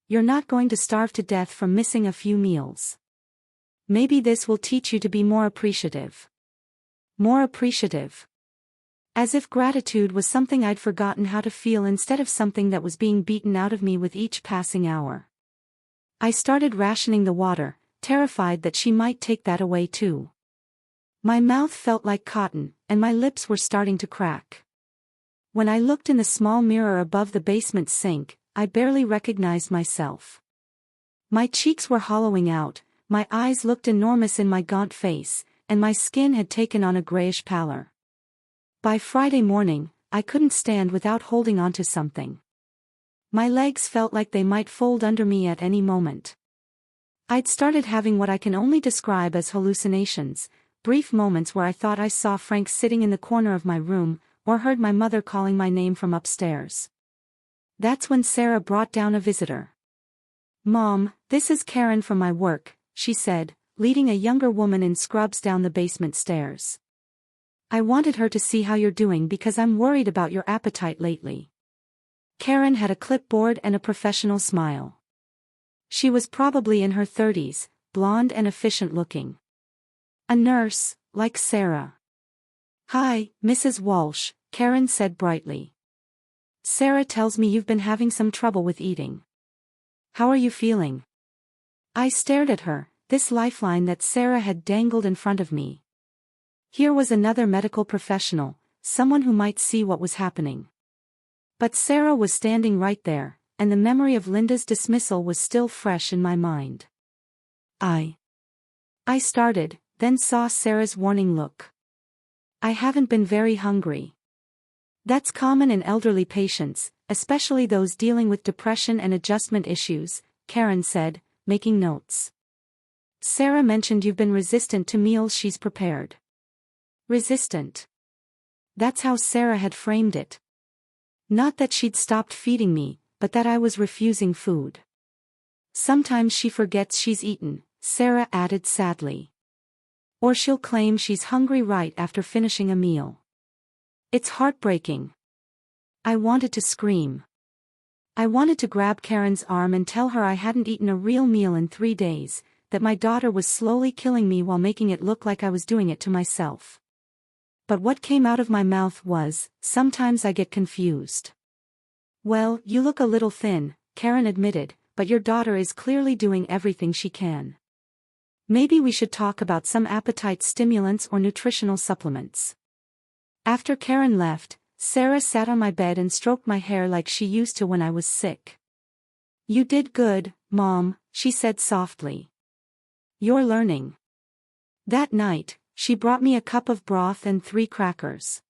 You're not going to starve to death from missing a few meals. Maybe this will teach you to be more appreciative." More appreciative. As if gratitude was something I'd forgotten how to feel instead of something that was being beaten out of me with each passing hour. I started rationing the water, terrified that she might take that away too. My mouth felt like cotton, and my lips were starting to crack. When I looked in the small mirror above the basement sink, I barely recognized myself. My cheeks were hollowing out, my eyes looked enormous in my gaunt face, and my skin had taken on a grayish pallor. By Friday morning, I couldn't stand without holding onto something. My legs felt like they might fold under me at any moment. I'd started having what I can only describe as hallucinations, brief moments where I thought I saw Frank sitting in the corner of my room, or heard my mother calling my name from upstairs. That's when Sarah brought down a visitor. "Mom, this is Karen from my work," she said, leading a younger woman in scrubs down the basement stairs. "I wanted her to see how you're doing because I'm worried about your appetite lately." Karen had a clipboard and a professional smile. She was probably in her 30s, blonde and efficient looking. A nurse, like Sarah. "Hi, Mrs. Walsh," Karen said brightly. "Sarah tells me you've been having some trouble with eating. How are you feeling?" I stared at her, this lifeline that Sarah had dangled in front of me. Here was another medical professional, someone who might see what was happening. But Sarah was standing right there, and the memory of Linda's dismissal was still fresh in my mind. I started, then saw Sarah's warning look. "I haven't been very hungry." That's common in elderly patients, especially those dealing with depression and adjustment issues, Karen said, making notes. "Sarah mentioned you've been resistant to meals she's prepared." Resistant. That's how Sarah had framed it. Not that she'd stopped feeding me, but that I was refusing food. "Sometimes she forgets she's eaten," Sarah added sadly. "Or she'll claim she's hungry right after finishing a meal. It's heartbreaking." I wanted to scream. I wanted to grab Karen's arm and tell her I hadn't eaten a real meal in 3 days, that my daughter was slowly killing me while making it look like I was doing it to myself. But what came out of my mouth was, "Sometimes I get confused." "Well, you look a little thin," Karen admitted, "but your daughter is clearly doing everything she can. Maybe we should talk about some appetite stimulants or nutritional supplements." After Karen left, Sarah sat on my bed and stroked my hair like she used to when I was sick. "You did good, Mom," she said softly. "You're learning." That night, she brought me a cup of broth and 3 crackers.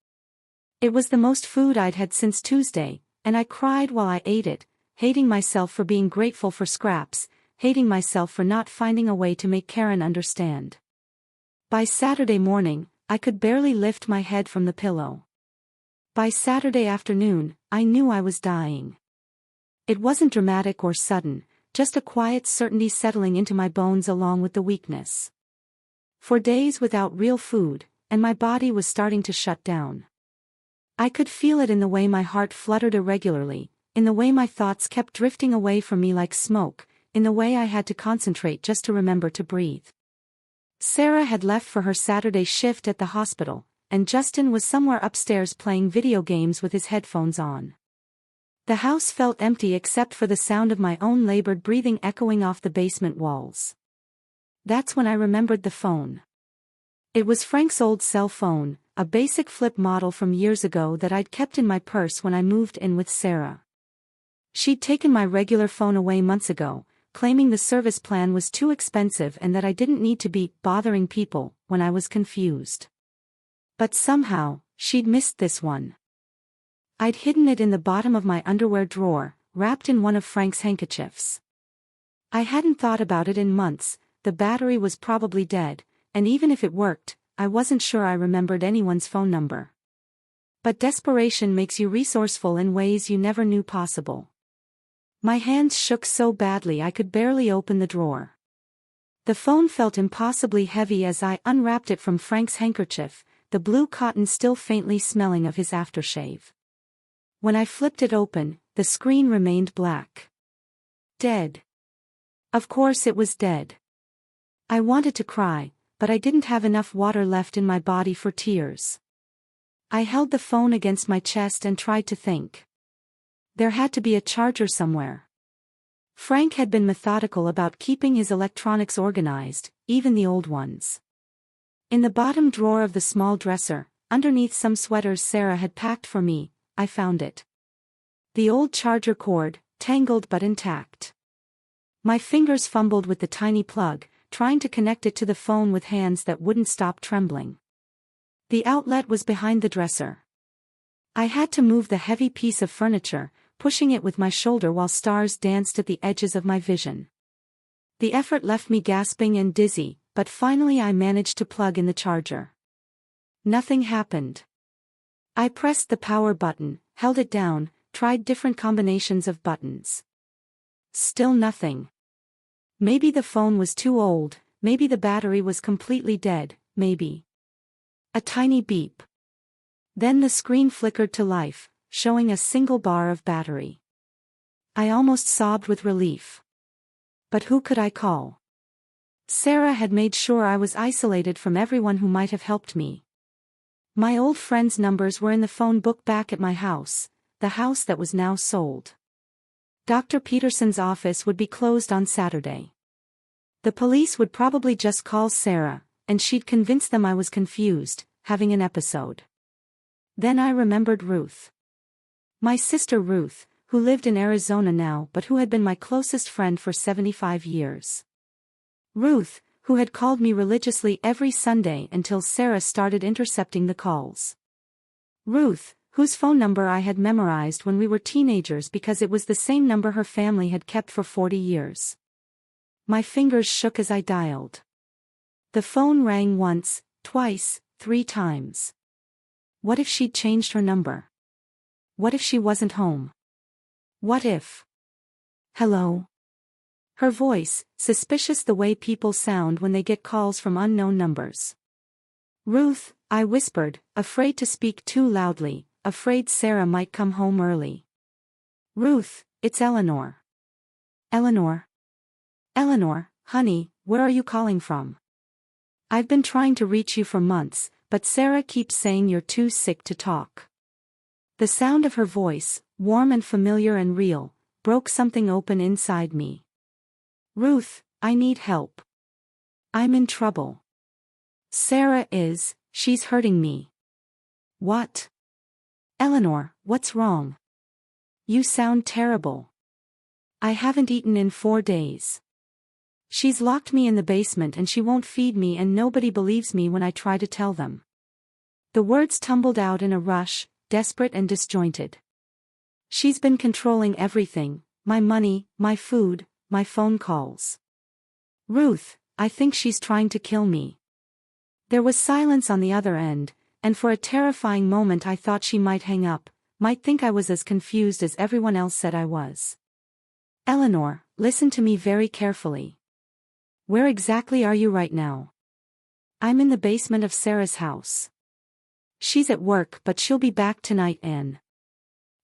It was the most food I'd had since Tuesday, and I cried while I ate it, hating myself for being grateful for scraps, hating myself for not finding a way to make Karen understand. By Saturday morning, I could barely lift my head from the pillow. By Saturday afternoon, I knew I was dying. It wasn't dramatic or sudden, just a quiet certainty settling into my bones along with the weakness. For days without real food, and my body was starting to shut down. I could feel it in the way my heart fluttered irregularly, in the way my thoughts kept drifting away from me like smoke, in the way I had to concentrate just to remember to breathe. Sarah had left for her Saturday shift at the hospital, and Justin was somewhere upstairs playing video games with his headphones on. The house felt empty except for the sound of my own labored breathing echoing off the basement walls. That's when I remembered the phone. It was Frank's old cell phone, a basic flip model from years ago that I'd kept in my purse when I moved in with Sarah. She'd taken my regular phone away months ago, claiming the service plan was too expensive and that I didn't need to be bothering people when I was confused. But somehow, she'd missed this one. I'd hidden it in the bottom of my underwear drawer, wrapped in one of Frank's handkerchiefs. I hadn't thought about it in months, the battery was probably dead, and even if it worked, I wasn't sure I remembered anyone's phone number. But desperation makes you resourceful in ways you never knew possible. My hands shook so badly I could barely open the drawer. The phone felt impossibly heavy as I unwrapped it from Frank's handkerchief, the blue cotton still faintly smelling of his aftershave. When I flipped it open, the screen remained black. Dead. Of course it was dead. I wanted to cry, but I didn't have enough water left in my body for tears. I held the phone against my chest and tried to think. There had to be a charger somewhere. Frank had been methodical about keeping his electronics organized, even the old ones. In the bottom drawer of the small dresser, underneath some sweaters Sarah had packed for me, I found it. The old charger cord, tangled but intact. My fingers fumbled with the tiny plug, trying to connect it to the phone with hands that wouldn't stop trembling. The outlet was behind the dresser. I had to move the heavy piece of furniture, pushing it with my shoulder while stars danced at the edges of my vision. The effort left me gasping and dizzy, but finally I managed to plug in the charger. Nothing happened. I pressed the power button, held it down, tried different combinations of buttons. Still nothing. Maybe the phone was too old, maybe the battery was completely dead, maybe. A tiny beep. Then the screen flickered to life, showing a single bar of battery. I almost sobbed with relief. But who could I call? Sarah had made sure I was isolated from everyone who might have helped me. My old friends' numbers were in the phone book back at my house, the house that was now sold. Dr. Peterson's office would be closed on Saturday. The police would probably just call Sarah, and she'd convince them I was confused, having an episode. Then I remembered Ruth. My sister Ruth, who lived in Arizona now but who had been my closest friend for 75 years. Ruth, who had called me religiously every Sunday until Sarah started intercepting the calls. Ruth, whose phone number I had memorized when we were teenagers because it was the same number her family had kept for 40 years. My fingers shook as I dialed. The phone rang once, twice, 3 times. What if she'd changed her number? What if she wasn't home? What if? Hello? Her voice, suspicious the way people sound when they get calls from unknown numbers. Ruth, I whispered, afraid to speak too loudly, afraid Sarah might come home early. Ruth, it's Eleanor. Eleanor? Eleanor, honey, where are you calling from? I've been trying to reach you for months, but Sarah keeps saying you're too sick to talk. The sound of her voice, warm and familiar and real, broke something open inside me. Ruth, I need help. I'm in trouble. Sarah is, she's hurting me. What? Eleanor, what's wrong? You sound terrible. I haven't eaten in 4 days. She's locked me in the basement and she won't feed me and nobody believes me when I try to tell them. The words tumbled out in a rush, desperate and disjointed. She's been controlling everything, my money, my food, my phone calls. Ruth, I think she's trying to kill me. There was silence on the other end, and for a terrifying moment I thought she might hang up, might think I was as confused as everyone else said I was. Eleanor, listen to me very carefully. Where exactly are you right now? I'm in the basement of Sarah's house. She's at work but she'll be back tonight and...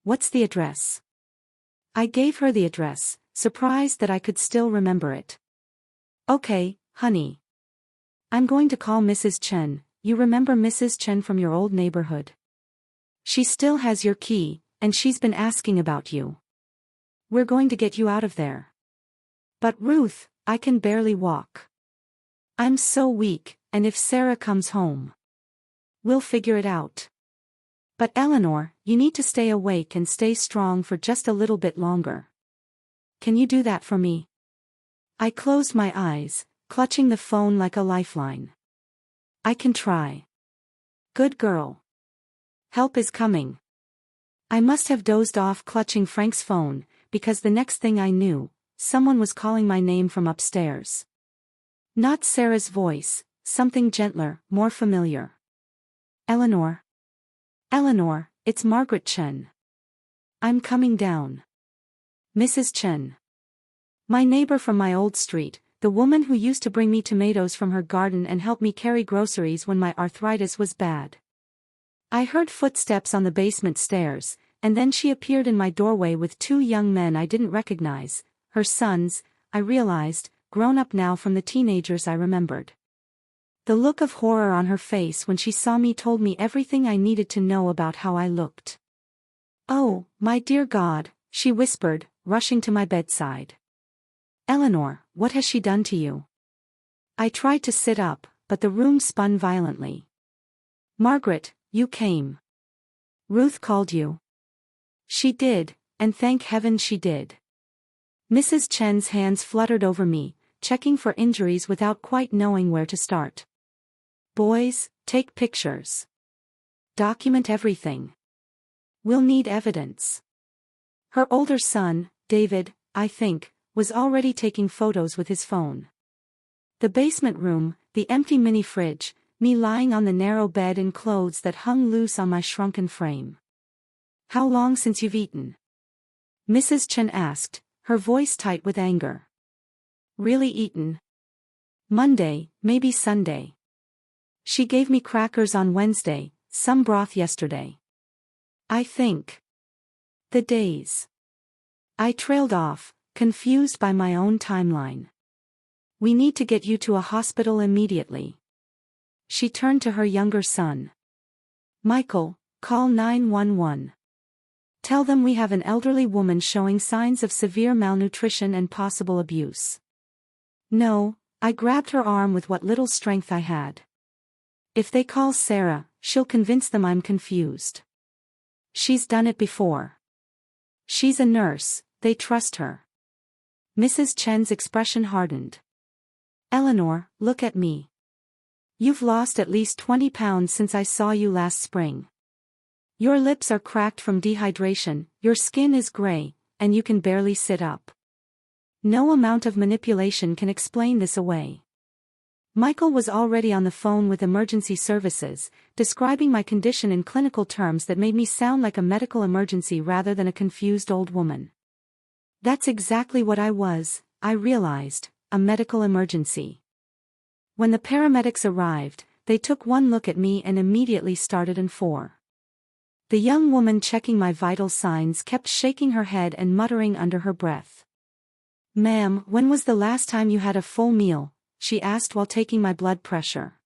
What's the address? I gave her the address, surprised that I could still remember it. Okay, honey. I'm going to call Mrs. Chen. You remember Mrs. Chen from your old neighborhood? She still has your key, and she's been asking about you. We're going to get you out of there. But Ruth, I can barely walk. I'm so weak, and if Sarah comes home, we'll figure it out. But Eleanor, you need to stay awake and stay strong for just a little bit longer. Can you do that for me? I closed my eyes, clutching the phone like a lifeline. I can try. Good girl. Help is coming. I must have dozed off clutching Frank's phone, because the next thing I knew, someone was calling my name from upstairs. Not Sarah's voice, something gentler, more familiar. Eleanor. Eleanor, it's Margaret Chen. I'm coming down. Mrs. Chen. My neighbor from my old street, the woman who used to bring me tomatoes from her garden and help me carry groceries when my arthritis was bad. I heard footsteps on the basement stairs, and then she appeared in my doorway with two young men I didn't recognize, her sons, I realized, grown up now from the teenagers I remembered. The look of horror on her face when she saw me told me everything I needed to know about how I looked. "Oh, my dear God," she whispered, rushing to my bedside. "Eleanor, what has she done to you?" I tried to sit up, but the room spun violently. "Margaret, you came. Ruth called you." "She did, and thank heaven she did." Mrs. Chen's hands fluttered over me, checking for injuries without quite knowing where to start. "Boys, take pictures. Document everything. We'll need evidence." Her older son, David, I think, was already taking photos with his phone. The basement room, the empty mini fridge, me lying on the narrow bed in clothes that hung loose on my shrunken frame. "How long since you've eaten?" Mrs. Chen asked, her voice tight with anger. "Really eaten?" "Monday, maybe Sunday. She gave me crackers on Wednesday, some broth yesterday. I think." The days. I trailed off, confused by my own timeline. "We need to get you to a hospital immediately." She turned to her younger son. "Michael, call 911. Tell them we have an elderly woman showing signs of severe malnutrition and possible abuse." "No," I grabbed her arm with what little strength I had. "If they call Sarah, she'll convince them I'm confused. She's done it before. She's a nurse, they trust her." Mrs. Chen's expression hardened. "Eleanor, look at me. You've lost at least 20 pounds since I saw you last spring. Your lips are cracked from dehydration, your skin is gray, and you can barely sit up. No amount of manipulation can explain this away." Michael was already on the phone with emergency services, describing my condition in clinical terms that made me sound like a medical emergency rather than a confused old woman. That's exactly what I was, I realized, a medical emergency. When the paramedics arrived, they took one look at me and immediately started in 4. The young woman checking my vital signs kept shaking her head and muttering under her breath. "Ma'am, when was the last time you had a full meal?" she asked while taking my blood pressure.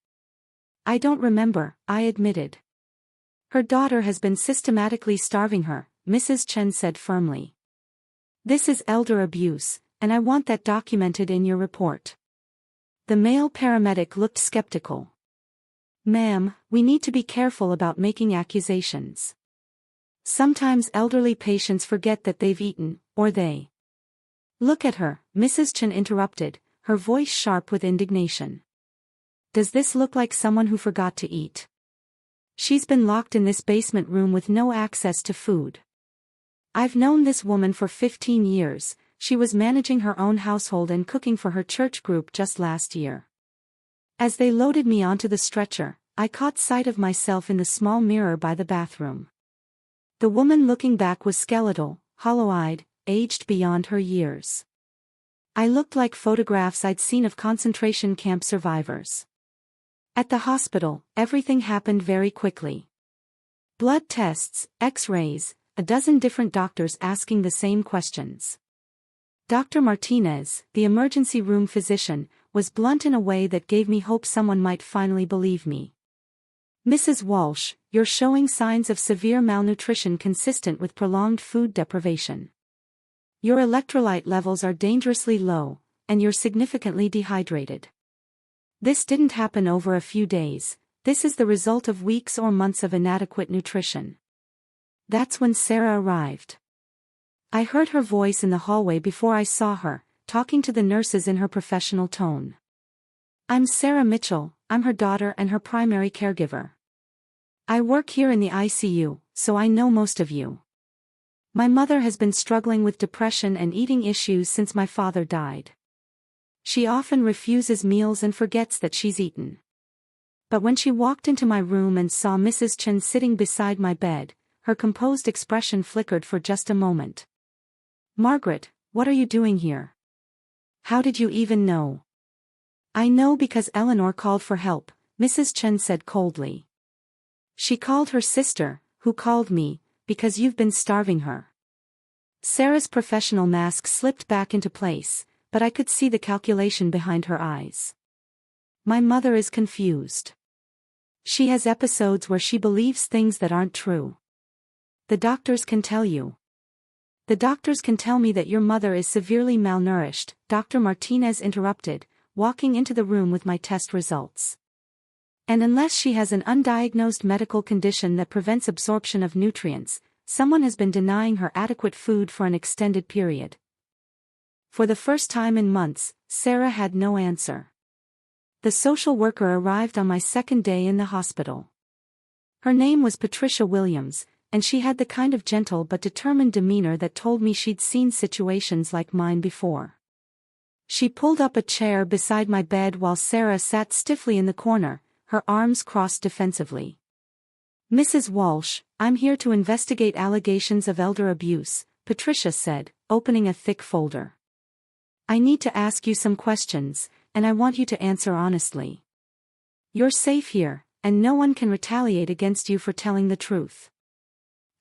"I don't remember," I admitted. "Her daughter has been systematically starving her," Mrs. Chen said firmly. "This is elder abuse, and I want that documented in your report." The male paramedic looked skeptical. "Ma'am, we need to be careful about making accusations. Sometimes elderly patients forget that they've eaten, or they—" "Look at her," Mrs. Chen interrupted, her voice sharp with indignation. "Does this look like someone who forgot to eat? She's been locked in this basement room with no access to food. I've known this woman for 15 years, she was managing her own household and cooking for her church group just last year." As they loaded me onto the stretcher, I caught sight of myself in the small mirror by the bathroom. The woman looking back was skeletal, hollow-eyed, aged beyond her years. I looked like photographs I'd seen of concentration camp survivors. At the hospital, everything happened very quickly. Blood tests, X-rays, a dozen different doctors asking the same questions. Dr. Martinez, the emergency room physician, was blunt in a way that gave me hope someone might finally believe me. "Mrs. Walsh, you're showing signs of severe malnutrition consistent with prolonged food deprivation. Your electrolyte levels are dangerously low, and you're significantly dehydrated. This didn't happen over a few days, this is the result of weeks or months of inadequate nutrition." That's when Sarah arrived. I heard her voice in the hallway before I saw her, talking to the nurses in her professional tone. "I'm Sarah Mitchell, I'm her daughter and her primary caregiver. I work here in the ICU, so I know most of you. My mother has been struggling with depression and eating issues since my father died. She often refuses meals and forgets that she's eaten. But when she walked into my room and saw Mrs. Chen sitting beside my bed, her composed expression flickered for just a moment. "Margaret, what are you doing here? How did you even know?" "I know because Eleanor called for help," Mrs. Chen said coldly. "She called her sister, who called me, because you've been starving her." Sarah's professional mask slipped back into place, but I could see the calculation behind her eyes. My mother is confused. She has episodes where she believes things that aren't true. The doctors can tell you. The doctors can tell me that your mother is severely malnourished, Dr. Martinez interrupted, walking into the room with my test results. And unless she has an undiagnosed medical condition that prevents absorption of nutrients, someone has been denying her adequate food for an extended period. For the first time in months, Sarah had no answer. The social worker arrived on my second day in the hospital. Her name was Patricia Williams, and she had the kind of gentle but determined demeanor that told me she'd seen situations like mine before. She pulled up a chair beside my bed while Sarah sat stiffly in the corner, her arms crossed defensively. "Mrs. Walsh, I'm here to investigate allegations of elder abuse," Patricia said, opening a thick folder. "I need to ask you some questions, and I want you to answer honestly. You're safe here, and no one can retaliate against you for telling the truth."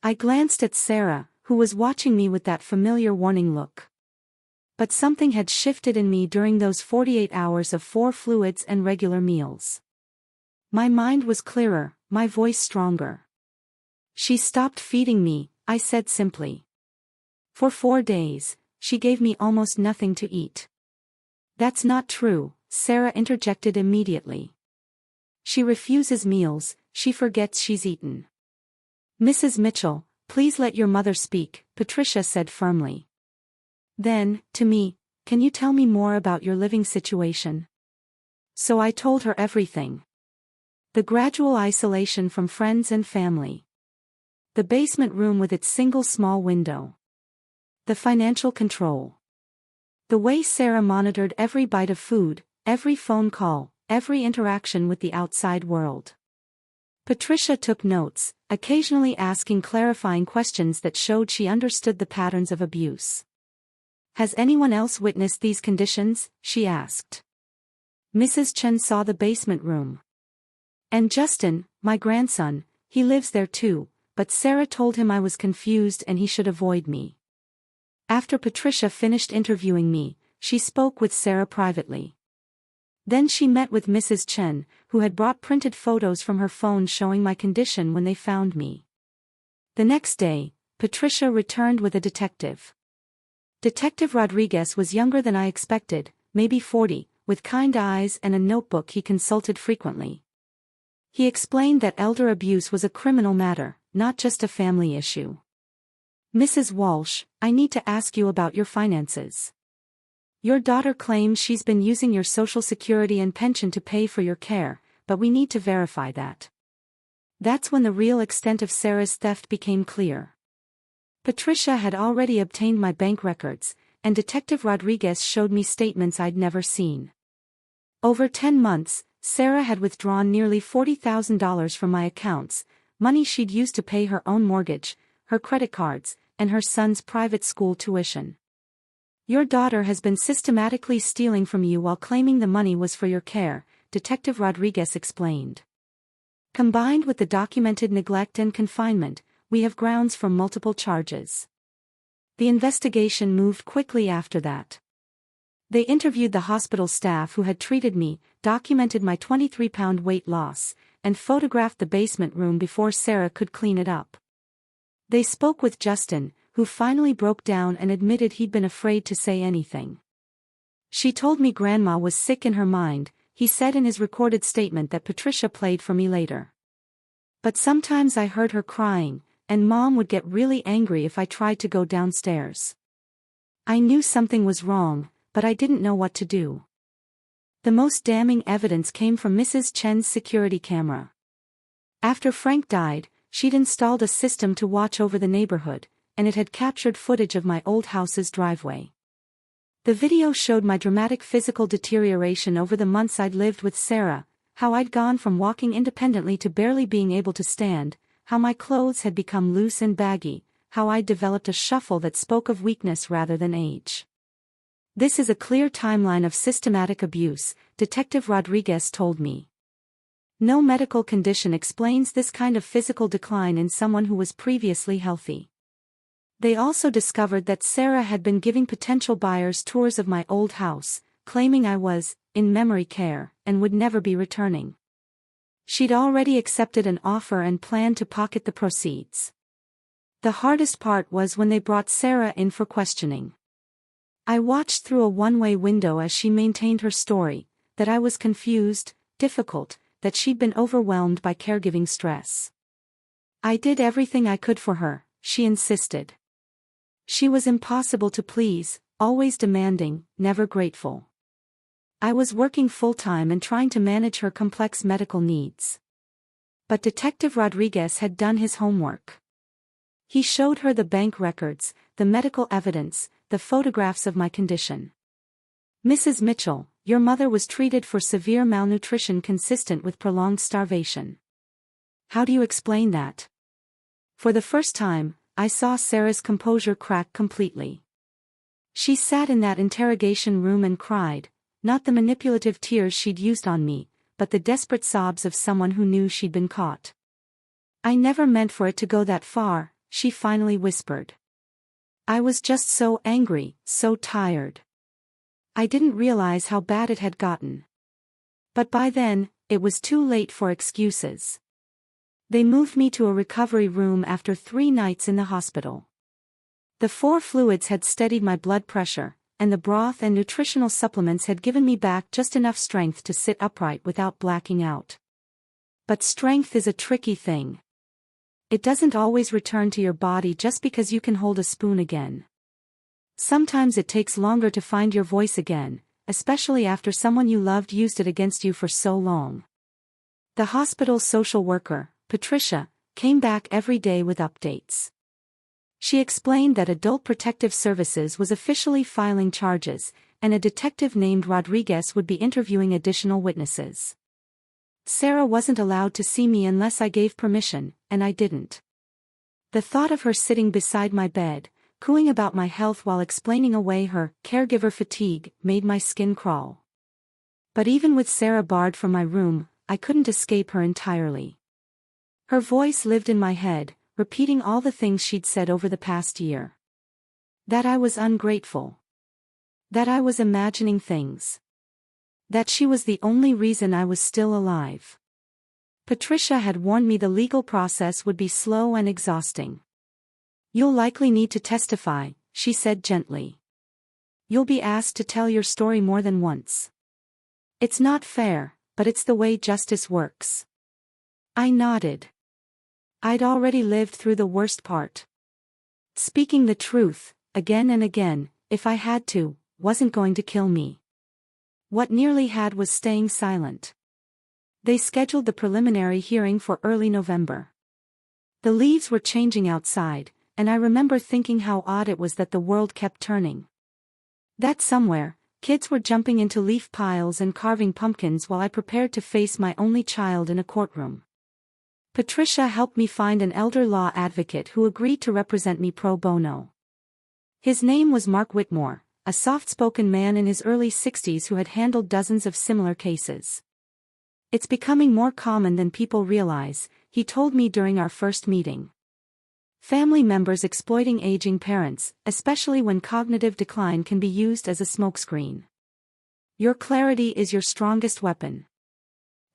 I glanced at Sarah, who was watching me with that familiar warning look. But something had shifted in me during those 48 hours of 4 fluids and regular meals. My mind was clearer, my voice stronger. "She stopped feeding me," I said simply. "For 4 days, she gave me almost nothing to eat." "That's not true," Sarah interjected immediately. "She refuses meals, she forgets she's eaten." "Mrs. Mitchell, please let your mother speak," Patricia said firmly. Then, to me, "Can you tell me more about your living situation?" So I told her everything. The gradual isolation from friends and family. The basement room with its single small window. The financial control. The way Sarah monitored every bite of food, every phone call, every interaction with the outside world. Patricia took notes, occasionally asking clarifying questions that showed she understood the patterns of abuse. "Has anyone else witnessed these conditions?" she asked. Mrs. Chen saw the basement room. "And Justin, my grandson, he lives there too, but Sarah told him I was confused and he should avoid me." After Patricia finished interviewing me, she spoke with Sarah privately. Then she met with Mrs. Chen, who had brought printed photos from her phone showing my condition when they found me. The next day, Patricia returned with a detective. Detective Rodriguez was younger than I expected, maybe 40, with kind eyes and a notebook he consulted frequently. He explained that elder abuse was a criminal matter, not just a family issue. "Mrs. Walsh, I need to ask you about your finances. Your daughter claims she's been using your Social Security and pension to pay for your care, but we need to verify that." That's when the real extent of Sarah's theft became clear. Patricia had already obtained my bank records, and Detective Rodriguez showed me statements I'd never seen. Over 10 months, Sarah had withdrawn nearly $40,000 from my accounts, money she'd used to pay her own mortgage, her credit cards, and her son's private school tuition. "Your daughter has been systematically stealing from you while claiming the money was for your care," Detective Rodriguez explained. "Combined with the documented neglect and confinement, we have grounds for multiple charges." The investigation moved quickly after that. They interviewed the hospital staff who had treated me, documented my 23-pound weight loss, and photographed the basement room before Sarah could clean it up. They spoke with Justin, who finally broke down and admitted he'd been afraid to say anything. "She told me Grandma was sick in her mind," he said in his recorded statement that Patricia played for me later. "But sometimes I heard her crying, and Mom would get really angry if I tried to go downstairs. I knew something was wrong, but I didn't know what to do." The most damning evidence came from Mrs. Chen's security camera. After Frank died, she'd installed a system to watch over the neighborhood, and it had captured footage of my old house's driveway. The video showed my dramatic physical deterioration over the months I'd lived with Sarah, how I'd gone from walking independently to barely being able to stand, how my clothes had become loose and baggy, how I'd developed a shuffle that spoke of weakness rather than age. "This is a clear timeline of systematic abuse," Detective Rodriguez told me. "No medical condition explains this kind of physical decline in someone who was previously healthy." They also discovered that Sarah had been giving potential buyers tours of my old house, claiming I was in memory care and would never be returning. She'd already accepted an offer and planned to pocket the proceeds. The hardest part was when they brought Sarah in for questioning. I watched through a one-way window as she maintained her story, that I was confused, difficult, that she'd been overwhelmed by caregiving stress. "I did everything I could for her," she insisted. She was impossible to please, always demanding, never grateful. I was working full-time and trying to manage her complex medical needs. But Detective Rodriguez had done his homework. He showed her the bank records, the medical evidence, the photographs of my condition. "Mrs. Mitchell, your mother was treated for severe malnutrition consistent with prolonged starvation. How do you explain that?" For the first time, I saw Sarah's composure crack completely. She sat in that interrogation room and cried, not the manipulative tears she'd used on me, but the desperate sobs of someone who knew she'd been caught. "I never meant for it to go that far," she finally whispered. "I was just so angry, so tired. I didn't realize how bad it had gotten." But by then, it was too late for excuses. They moved me to a recovery room after 3 nights in the hospital. The 4 fluids had steadied my blood pressure, and the broth and nutritional supplements had given me back just enough strength to sit upright without blacking out. But strength is a tricky thing. It doesn't always return to your body just because you can hold a spoon again. Sometimes it takes longer to find your voice again, especially after someone you loved used it against you for so long. The hospital's social worker, Patricia, came back every day with updates. She explained that Adult Protective Services was officially filing charges, and a detective named Rodriguez would be interviewing additional witnesses. Sarah wasn't allowed to see me unless I gave permission, and I didn't. The thought of her sitting beside my bed, cooing about my health while explaining away her caregiver fatigue, made my skin crawl. But even with Sarah barred from my room, I couldn't escape her entirely. Her voice lived in my head, repeating all the things she'd said over the past year. That I was ungrateful. That I was imagining things. That she was the only reason I was still alive. Patricia had warned me the legal process would be slow and exhausting. "You'll likely need to testify," she said gently. "You'll be asked to tell your story more than once. It's not fair, but it's the way justice works." I nodded. I'd already lived through the worst part. Speaking the truth, again and again, if I had to, wasn't going to kill me. What nearly had was staying silent. They scheduled the preliminary hearing for early November. The leaves were changing outside, and I remember thinking how odd it was that the world kept turning. That somewhere, kids were jumping into leaf piles and carving pumpkins while I prepared to face my only child in a courtroom. Patricia helped me find an elder law advocate who agreed to represent me pro bono. His name was Mark Whitmore, a soft-spoken man in his early 60s who had handled dozens of similar cases. "It's becoming more common than people realize," he told me during our first meeting. "Family members exploiting aging parents, especially when cognitive decline can be used as a smokescreen. Your clarity is your strongest weapon."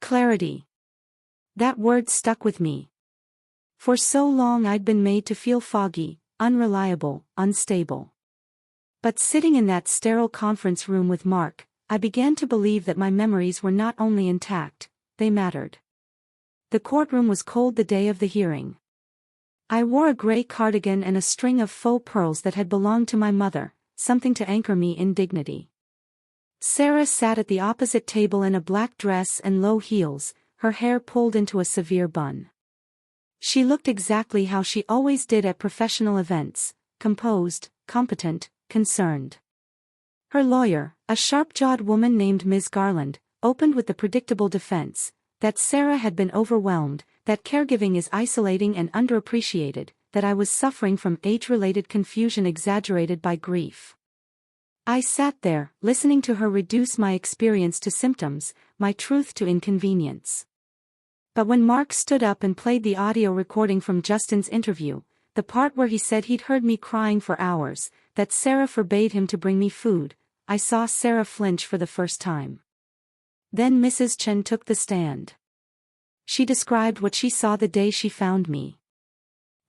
Clarity. That word stuck with me. For so long I'd been made to feel foggy, unreliable, unstable. But sitting in that sterile conference room with Mark, I began to believe that my memories were not only intact, they mattered. The courtroom was cold the day of the hearing. I wore a gray cardigan and a string of faux pearls that had belonged to my mother, something to anchor me in dignity. Sarah sat at the opposite table in a black dress and low heels, her hair pulled into a severe bun. She looked exactly how she always did at professional events, composed, competent, concerned. Her lawyer, a sharp-jawed woman named Ms. Garland, opened with the predictable defense that Sarah had been overwhelmed, that caregiving is isolating and underappreciated, that I was suffering from age-related confusion exaggerated by grief. I sat there, listening to her reduce my experience to symptoms, my truth to inconvenience. But when Mark stood up and played the audio recording from Justin's interview, the part where he said he'd heard me crying for hours, that Sarah forbade him to bring me food, I saw Sarah flinch for the first time. Then Mrs. Chen took the stand. She described what she saw the day she found me.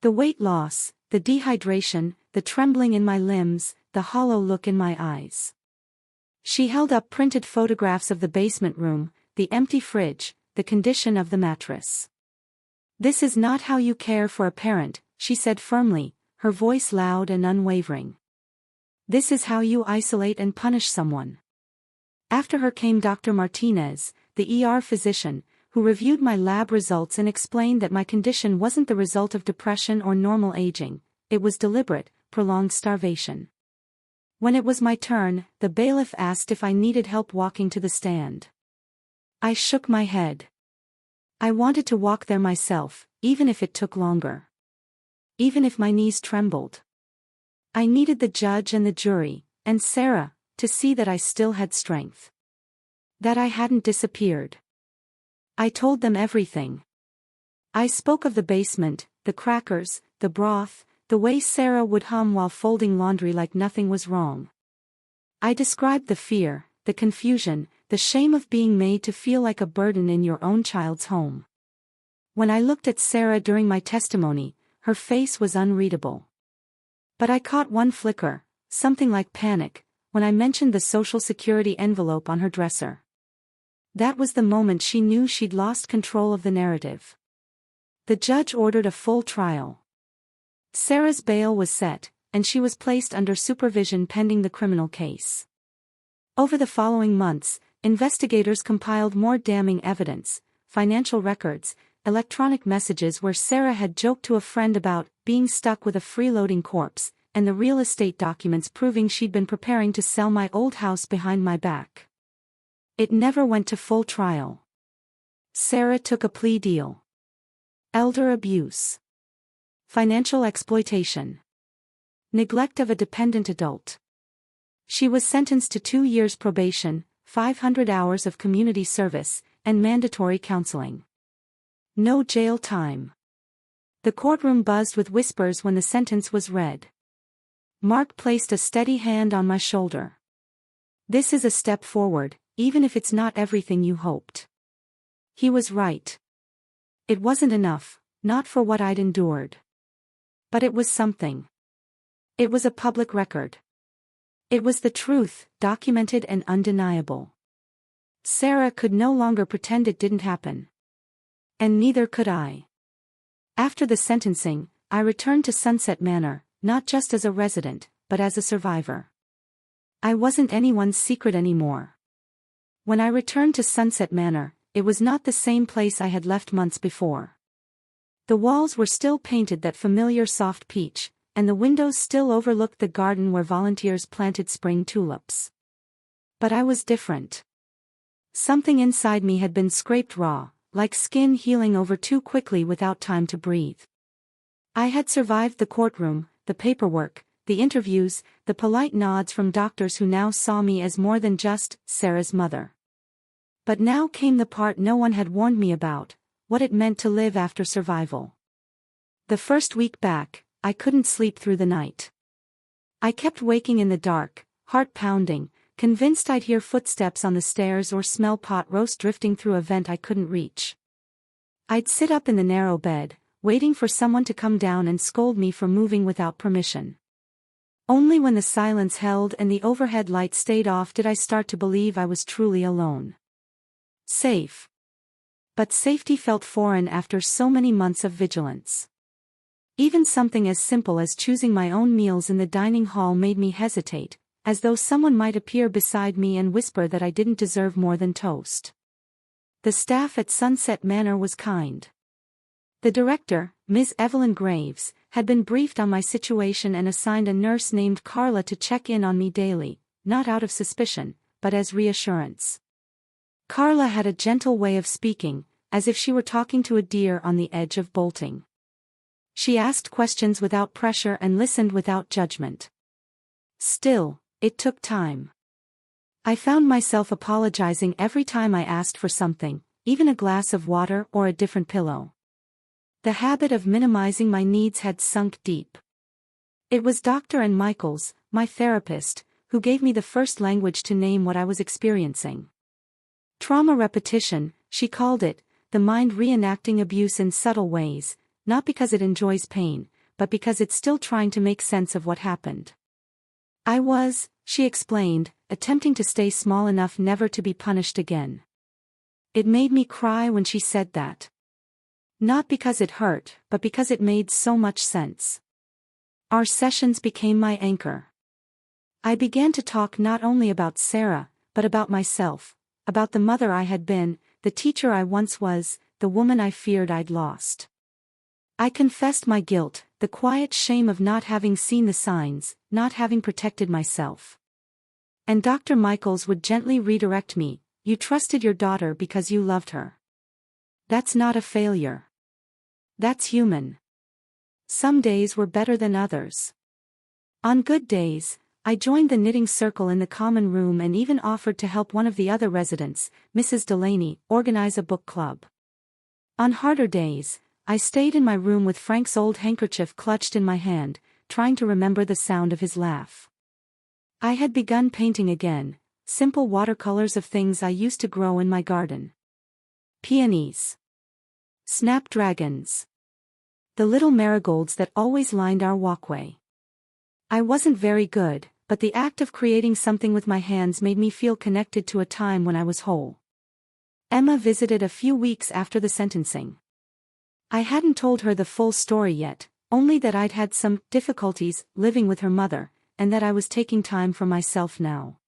The weight loss, the dehydration, the trembling in my limbs, the hollow look in my eyes. She held up printed photographs of the basement room, the empty fridge, the condition of the mattress. "This is not how you care for a parent," she said firmly, her voice loud and unwavering. "This is how you isolate and punish someone." After her came Dr. Martinez, the ER physician, who reviewed my lab results and explained that my condition wasn't the result of depression or normal aging, it was deliberate, prolonged starvation. When it was my turn, the bailiff asked if I needed help walking to the stand. I shook my head. I wanted to walk there myself, even if it took longer. Even if my knees trembled. I needed the judge and the jury, and Sarah, to see that I still had strength. That I hadn't disappeared. I told them everything. I spoke of the basement, the crackers, the broth, the way Sarah would hum while folding laundry like nothing was wrong. I described the fear, the confusion, the shame of being made to feel like a burden in your own child's home. When I looked at Sarah during my testimony, her face was unreadable. But I caught one flicker, something like panic, when I mentioned the Social Security envelope on her dresser. That was the moment she knew she'd lost control of the narrative. The judge ordered a full trial. Sarah's bail was set, and she was placed under supervision pending the criminal case. Over the following months, investigators compiled more damning evidence, financial records, electronic messages where Sarah had joked to a friend about being stuck with a freeloading corpse, and the real estate documents proving she'd been preparing to sell my old house behind my back. It never went to full trial. Sarah took a plea deal. Elder abuse. Financial exploitation. Neglect of a dependent adult. She was sentenced to 2 years probation, 500 hours of community service, and mandatory counseling. No jail time. The courtroom buzzed with whispers when the sentence was read. Mark placed a steady hand on my shoulder. "This is a step forward, even if it's not everything you hoped." He was right. It wasn't enough, not for what I'd endured. But it was something. It was a public record. It was the truth, documented and undeniable. Sarah could no longer pretend it didn't happen. And neither could I. After the sentencing, I returned to Sunset Manor, not just as a resident, but as a survivor. I wasn't anyone's secret anymore. When I returned to Sunset Manor, it was not the same place I had left months before. The walls were still painted that familiar soft peach, and the windows still overlooked the garden where volunteers planted spring tulips. But I was different. Something inside me had been scraped raw, like skin healing over too quickly without time to breathe. I had survived the courtroom, the paperwork, the interviews, the polite nods from doctors who now saw me as more than just Sarah's mother. But now came the part no one had warned me about, what it meant to live after survival. The first week back, I couldn't sleep through the night. I kept waking in the dark, heart pounding, convinced I'd hear footsteps on the stairs or smell pot roast drifting through a vent I couldn't reach. I'd sit up in the narrow bed, waiting for someone to come down and scold me for moving without permission. Only when the silence held and the overhead light stayed off did I start to believe I was truly alone. Safe. But safety felt foreign after so many months of vigilance. Even something as simple as choosing my own meals in the dining hall made me hesitate, as though someone might appear beside me and whisper that I didn't deserve more than toast. The staff at Sunset Manor was kind. The director, Ms. Evelyn Graves, had been briefed on my situation and assigned a nurse named Carla to check in on me daily, not out of suspicion, but as reassurance. Carla had a gentle way of speaking, as if she were talking to a deer on the edge of bolting. She asked questions without pressure and listened without judgment. Still, it took time. I found myself apologizing every time I asked for something, even a glass of water or a different pillow. The habit of minimizing my needs had sunk deep. It was Dr. N. Michaels, my therapist, who gave me the first language to name what I was experiencing. Trauma repetition, she called it, the mind reenacting abuse in subtle ways, not because it enjoys pain, but because it's still trying to make sense of what happened. I was, she explained, attempting to stay small enough never to be punished again. It made me cry when she said that. Not because it hurt, but because it made so much sense. Our sessions became my anchor. I began to talk not only about Sarah, but about myself, about the mother I had been, the teacher I once was, the woman I feared I'd lost. I confessed my guilt, the quiet shame of not having seen the signs, not having protected myself. And Dr. Michaels would gently redirect me, "You trusted your daughter because you loved her. That's not a failure. That's human." Some days were better than others. On good days, I joined the knitting circle in the common room and even offered to help one of the other residents, Mrs. Delaney, organize a book club. On harder days, I stayed in my room with Frank's old handkerchief clutched in my hand, trying to remember the sound of his laugh. I had begun painting again, simple watercolors of things I used to grow in my garden. Peonies. Snapdragons. The little marigolds that always lined our walkway. I wasn't very good, but the act of creating something with my hands made me feel connected to a time when I was whole. Emma visited a few weeks after the sentencing. I hadn't told her the full story yet, only that I'd had some difficulties living with her mother, and that I was taking time for myself now.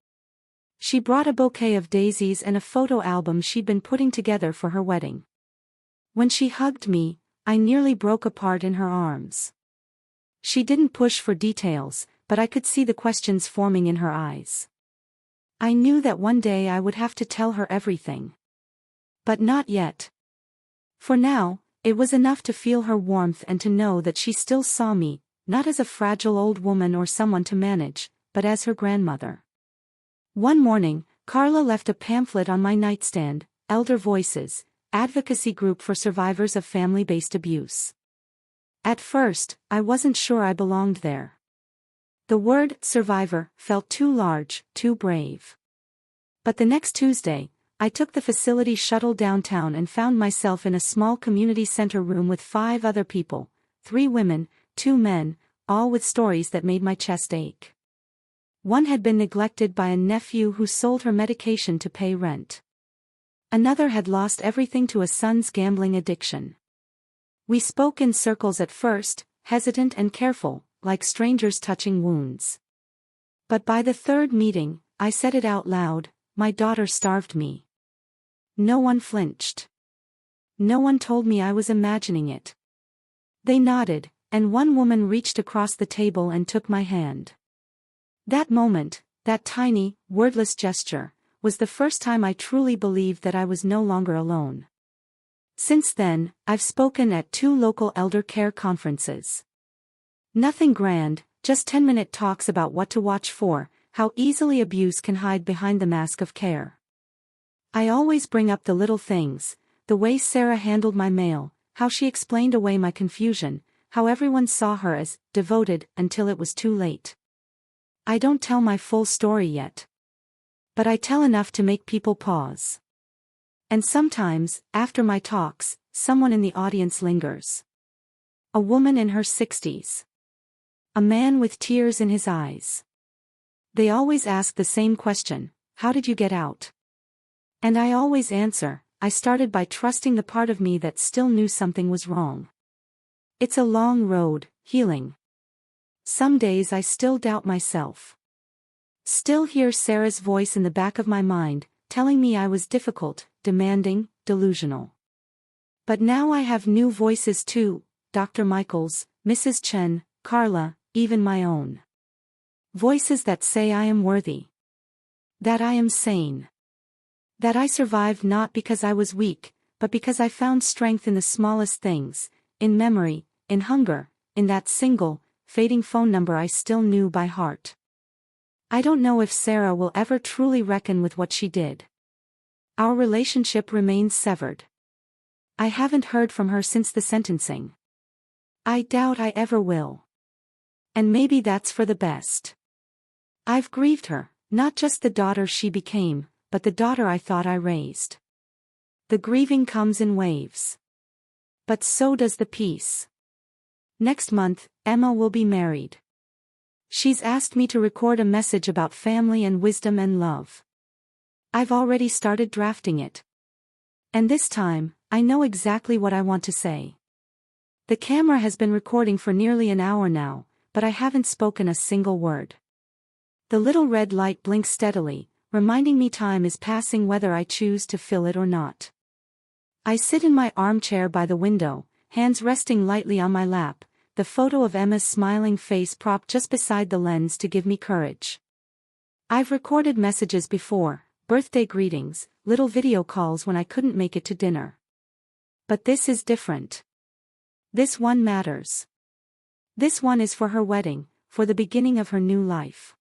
She brought a bouquet of daisies and a photo album she'd been putting together for her wedding. When she hugged me, I nearly broke apart in her arms. She didn't push for details, but I could see the questions forming in her eyes. I knew that one day I would have to tell her everything. But not yet. For now, it was enough to feel her warmth and to know that she still saw me, not as a fragile old woman or someone to manage, but as her grandmother. One morning, Carla left a pamphlet on my nightstand, Elder Voices, Advocacy Group for Survivors of Family-Based Abuse. At first, I wasn't sure I belonged there. The word survivor felt too large, too brave. But the next Tuesday, I took the facility shuttle downtown and found myself in a small community center room with 5 other people, 3 women, 2 men, all with stories that made my chest ache. One had been neglected by a nephew who sold her medication to pay rent. Another had lost everything to a son's gambling addiction. We spoke in circles at first, hesitant and careful, like strangers touching wounds. But by the 3rd meeting, I said it out loud, "My daughter starved me." No one flinched. No one told me I was imagining it. They nodded, and one woman reached across the table and took my hand. That moment, that tiny, wordless gesture, was the first time I truly believed that I was no longer alone. Since then, I've spoken at 2 local elder care conferences. Nothing grand, just 10-minute talks about what to watch for, how easily abuse can hide behind the mask of care. I always bring up the little things, the way Sarah handled my mail, how she explained away my confusion, how everyone saw her as devoted until it was too late. I don't tell my full story yet. But I tell enough to make people pause. And sometimes, after my talks, someone in the audience lingers. A woman in her 60s. A man with tears in his eyes. They always ask the same question, "How did you get out?" And I always answer, I started by trusting the part of me that still knew something was wrong. It's a long road, healing. Some days I still doubt myself. Still hear Sarah's voice in the back of my mind, telling me I was difficult, demanding, delusional. But now I have new voices too, Dr. Michael's, Mrs. Chen, Carla, even my own. Voices that say I am worthy. That I am sane. That I survived not because I was weak, but because I found strength in the smallest things, in memory, in hunger, in that single, fading phone number I still knew by heart. I don't know if Sarah will ever truly reckon with what she did. Our relationship remains severed. I haven't heard from her since the sentencing. I doubt I ever will. And maybe that's for the best. I've grieved her, not just the daughter she became, but the daughter I thought I raised. The grieving comes in waves. But so does the peace. Next month, Emma will be married. She's asked me to record a message about family and wisdom and love. I've already started drafting it. And this time, I know exactly what I want to say. The camera has been recording for nearly an hour now, but I haven't spoken a single word. The little red light blinks steadily, reminding me time is passing whether I choose to fill it or not. I sit in my armchair by the window, hands resting lightly on my lap, the photo of Emma's smiling face propped just beside the lens to give me courage. I've recorded messages before, birthday greetings, little video calls when I couldn't make it to dinner. But this is different. This one matters. This one is for her wedding, for the beginning of her new life.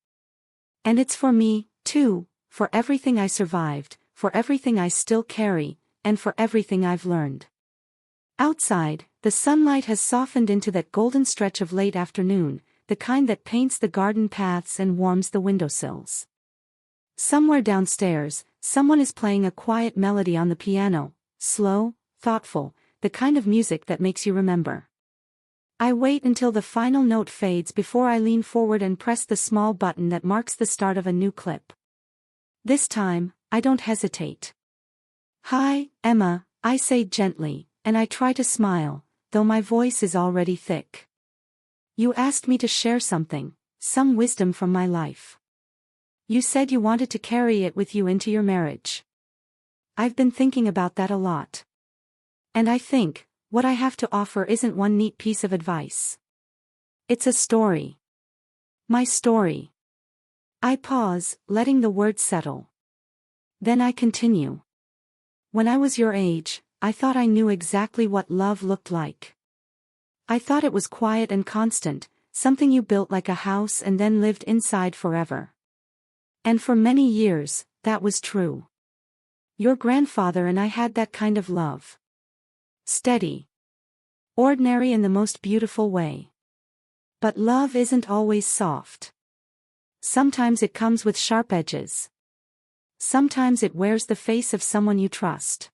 And it's for me, too, for everything I survived, for everything I still carry, and for everything I've learned. Outside, the sunlight has softened into that golden stretch of late afternoon, the kind that paints the garden paths and warms the windowsills. Somewhere downstairs, someone is playing a quiet melody on the piano, slow, thoughtful, the kind of music that makes you remember. I wait until the final note fades before I lean forward and press the small button that marks the start of a new clip. This time, I don't hesitate. "Hi, Emma," I say gently, and I try to smile, though my voice is already thick. "You asked me to share something, some wisdom from my life. You said you wanted to carry it with you into your marriage. I've been thinking about that a lot. And I think, what I have to offer isn't one neat piece of advice. It's a story. My story." I pause, letting the words settle. Then I continue. "When I was your age, I thought I knew exactly what love looked like. I thought it was quiet and constant, something you built like a house and then lived inside forever. And for many years, that was true. Your grandfather and I had that kind of love. Steady. Ordinary in the most beautiful way. But love isn't always soft. Sometimes it comes with sharp edges. Sometimes it wears the face of someone you trust.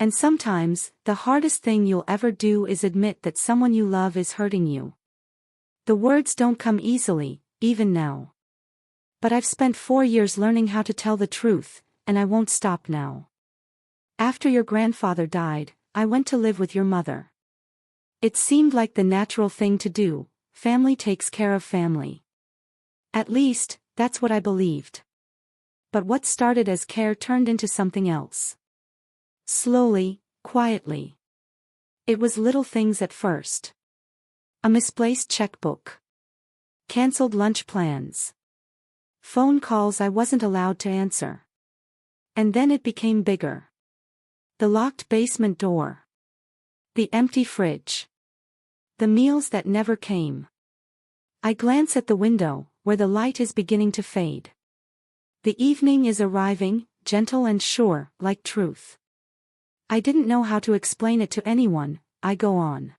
And sometimes, the hardest thing you'll ever do is admit that someone you love is hurting you. The words don't come easily, even now. But I've spent 4 years learning how to tell the truth, and I won't stop now. After your grandfather died, I went to live with your mother. It seemed like the natural thing to do. Family takes care of family. At least, that's what I believed. But what started as care turned into something else. Slowly, quietly. It was little things at first. A misplaced checkbook. Cancelled lunch plans. Phone calls I wasn't allowed to answer. And then it became bigger. The locked basement door. The empty fridge. The meals that never came. I glance at the window, where the light is beginning to fade. The evening is arriving, gentle and sure, like truth. I didn't know how to explain it to anyone. I go on.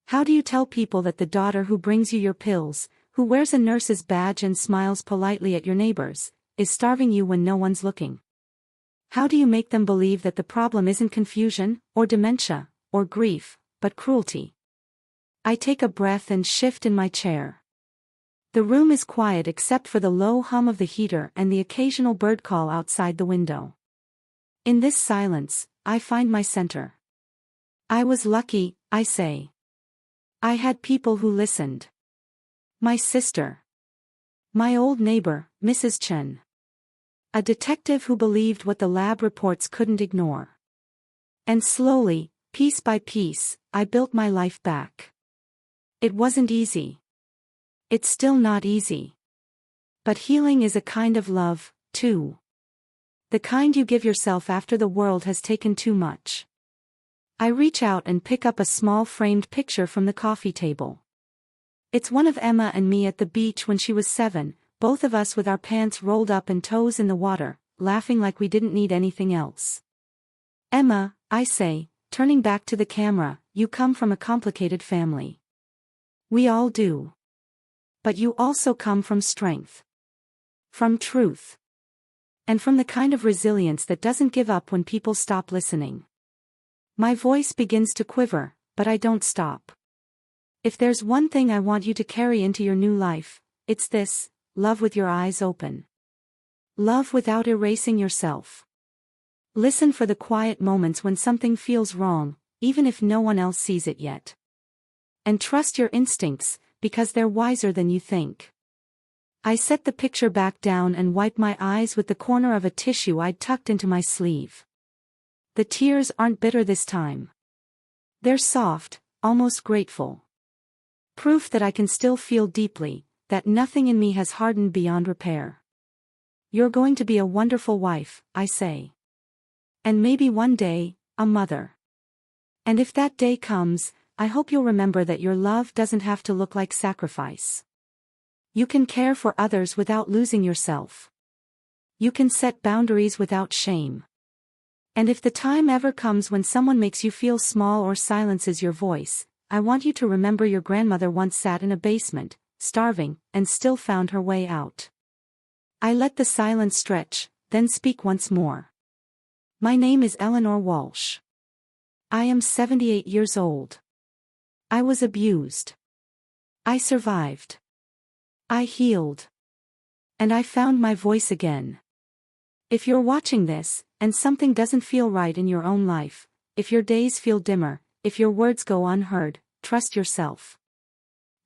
How do you tell people that the daughter who brings you your pills, who wears a nurse's badge and smiles politely at your neighbors, is starving you when no one's looking? How do you make them believe that the problem isn't confusion, or dementia, or grief, but cruelty? I take a breath and shift in my chair. The room is quiet except for the low hum of the heater and the occasional bird call outside the window. In this silence, I find my center. I was lucky, I say. I had people who listened. My sister. My old neighbor, Mrs. Chen. A detective who believed what the lab reports couldn't ignore. And slowly, Piece by piece, I built my life back. It wasn't easy. It's still not easy. But healing is a kind of love, too. The kind you give yourself after the world has taken too much. I reach out and pick up a small framed picture from the coffee table. It's one of Emma and me at the beach when she was 7, both of us with our pants rolled up and toes in the water, laughing like we didn't need anything else. Emma, I say, turning back to the camera, you come from a complicated family. We all do. But you also come from strength. From truth. And from the kind of resilience that doesn't give up when people stop listening. My voice begins to quiver, but I don't stop. If there's one thing I want you to carry into your new life, it's this: love with your eyes open. Love without erasing yourself. Listen for the quiet moments when something feels wrong, even if no one else sees it yet. And trust your instincts, because they're wiser than you think. I set the picture back down and wipe my eyes with the corner of a tissue I'd tucked into my sleeve. The tears aren't bitter this time. They're soft, almost grateful. Proof that I can still feel deeply, that nothing in me has hardened beyond repair. You're going to be a wonderful wife, I say. And maybe one day, a mother. And if that day comes, I hope you'll remember that your love doesn't have to look like sacrifice. You can care for others without losing yourself. You can set boundaries without shame. And if the time ever comes when someone makes you feel small or silences your voice, I want you to remember your grandmother once sat in a basement, starving, and still found her way out. I let the silence stretch, then speak once more. My name is Eleanor Walsh. I am 78 years old. I was abused. I survived. I healed. And I found my voice again. If you're watching this, and something doesn't feel right in your own life, if your days feel dimmer, if your words go unheard, trust yourself.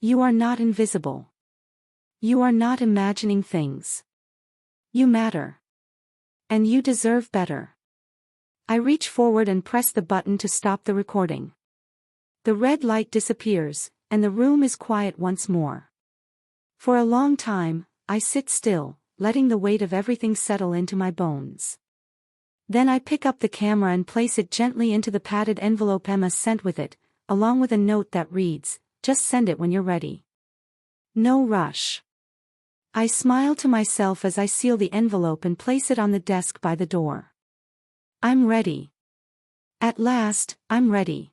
You are not invisible. You are not imagining things. You matter. And you deserve better. I reach forward and press the button to stop the recording. The red light disappears, and the room is quiet once more. For a long time, I sit still, letting the weight of everything settle into my bones. Then I pick up the camera and place it gently into the padded envelope Emma sent with it, along with a note that reads, "Just send it when you're ready. No rush." I smile to myself as I seal the envelope and place it on the desk by the door. I'm ready. At last, I'm ready.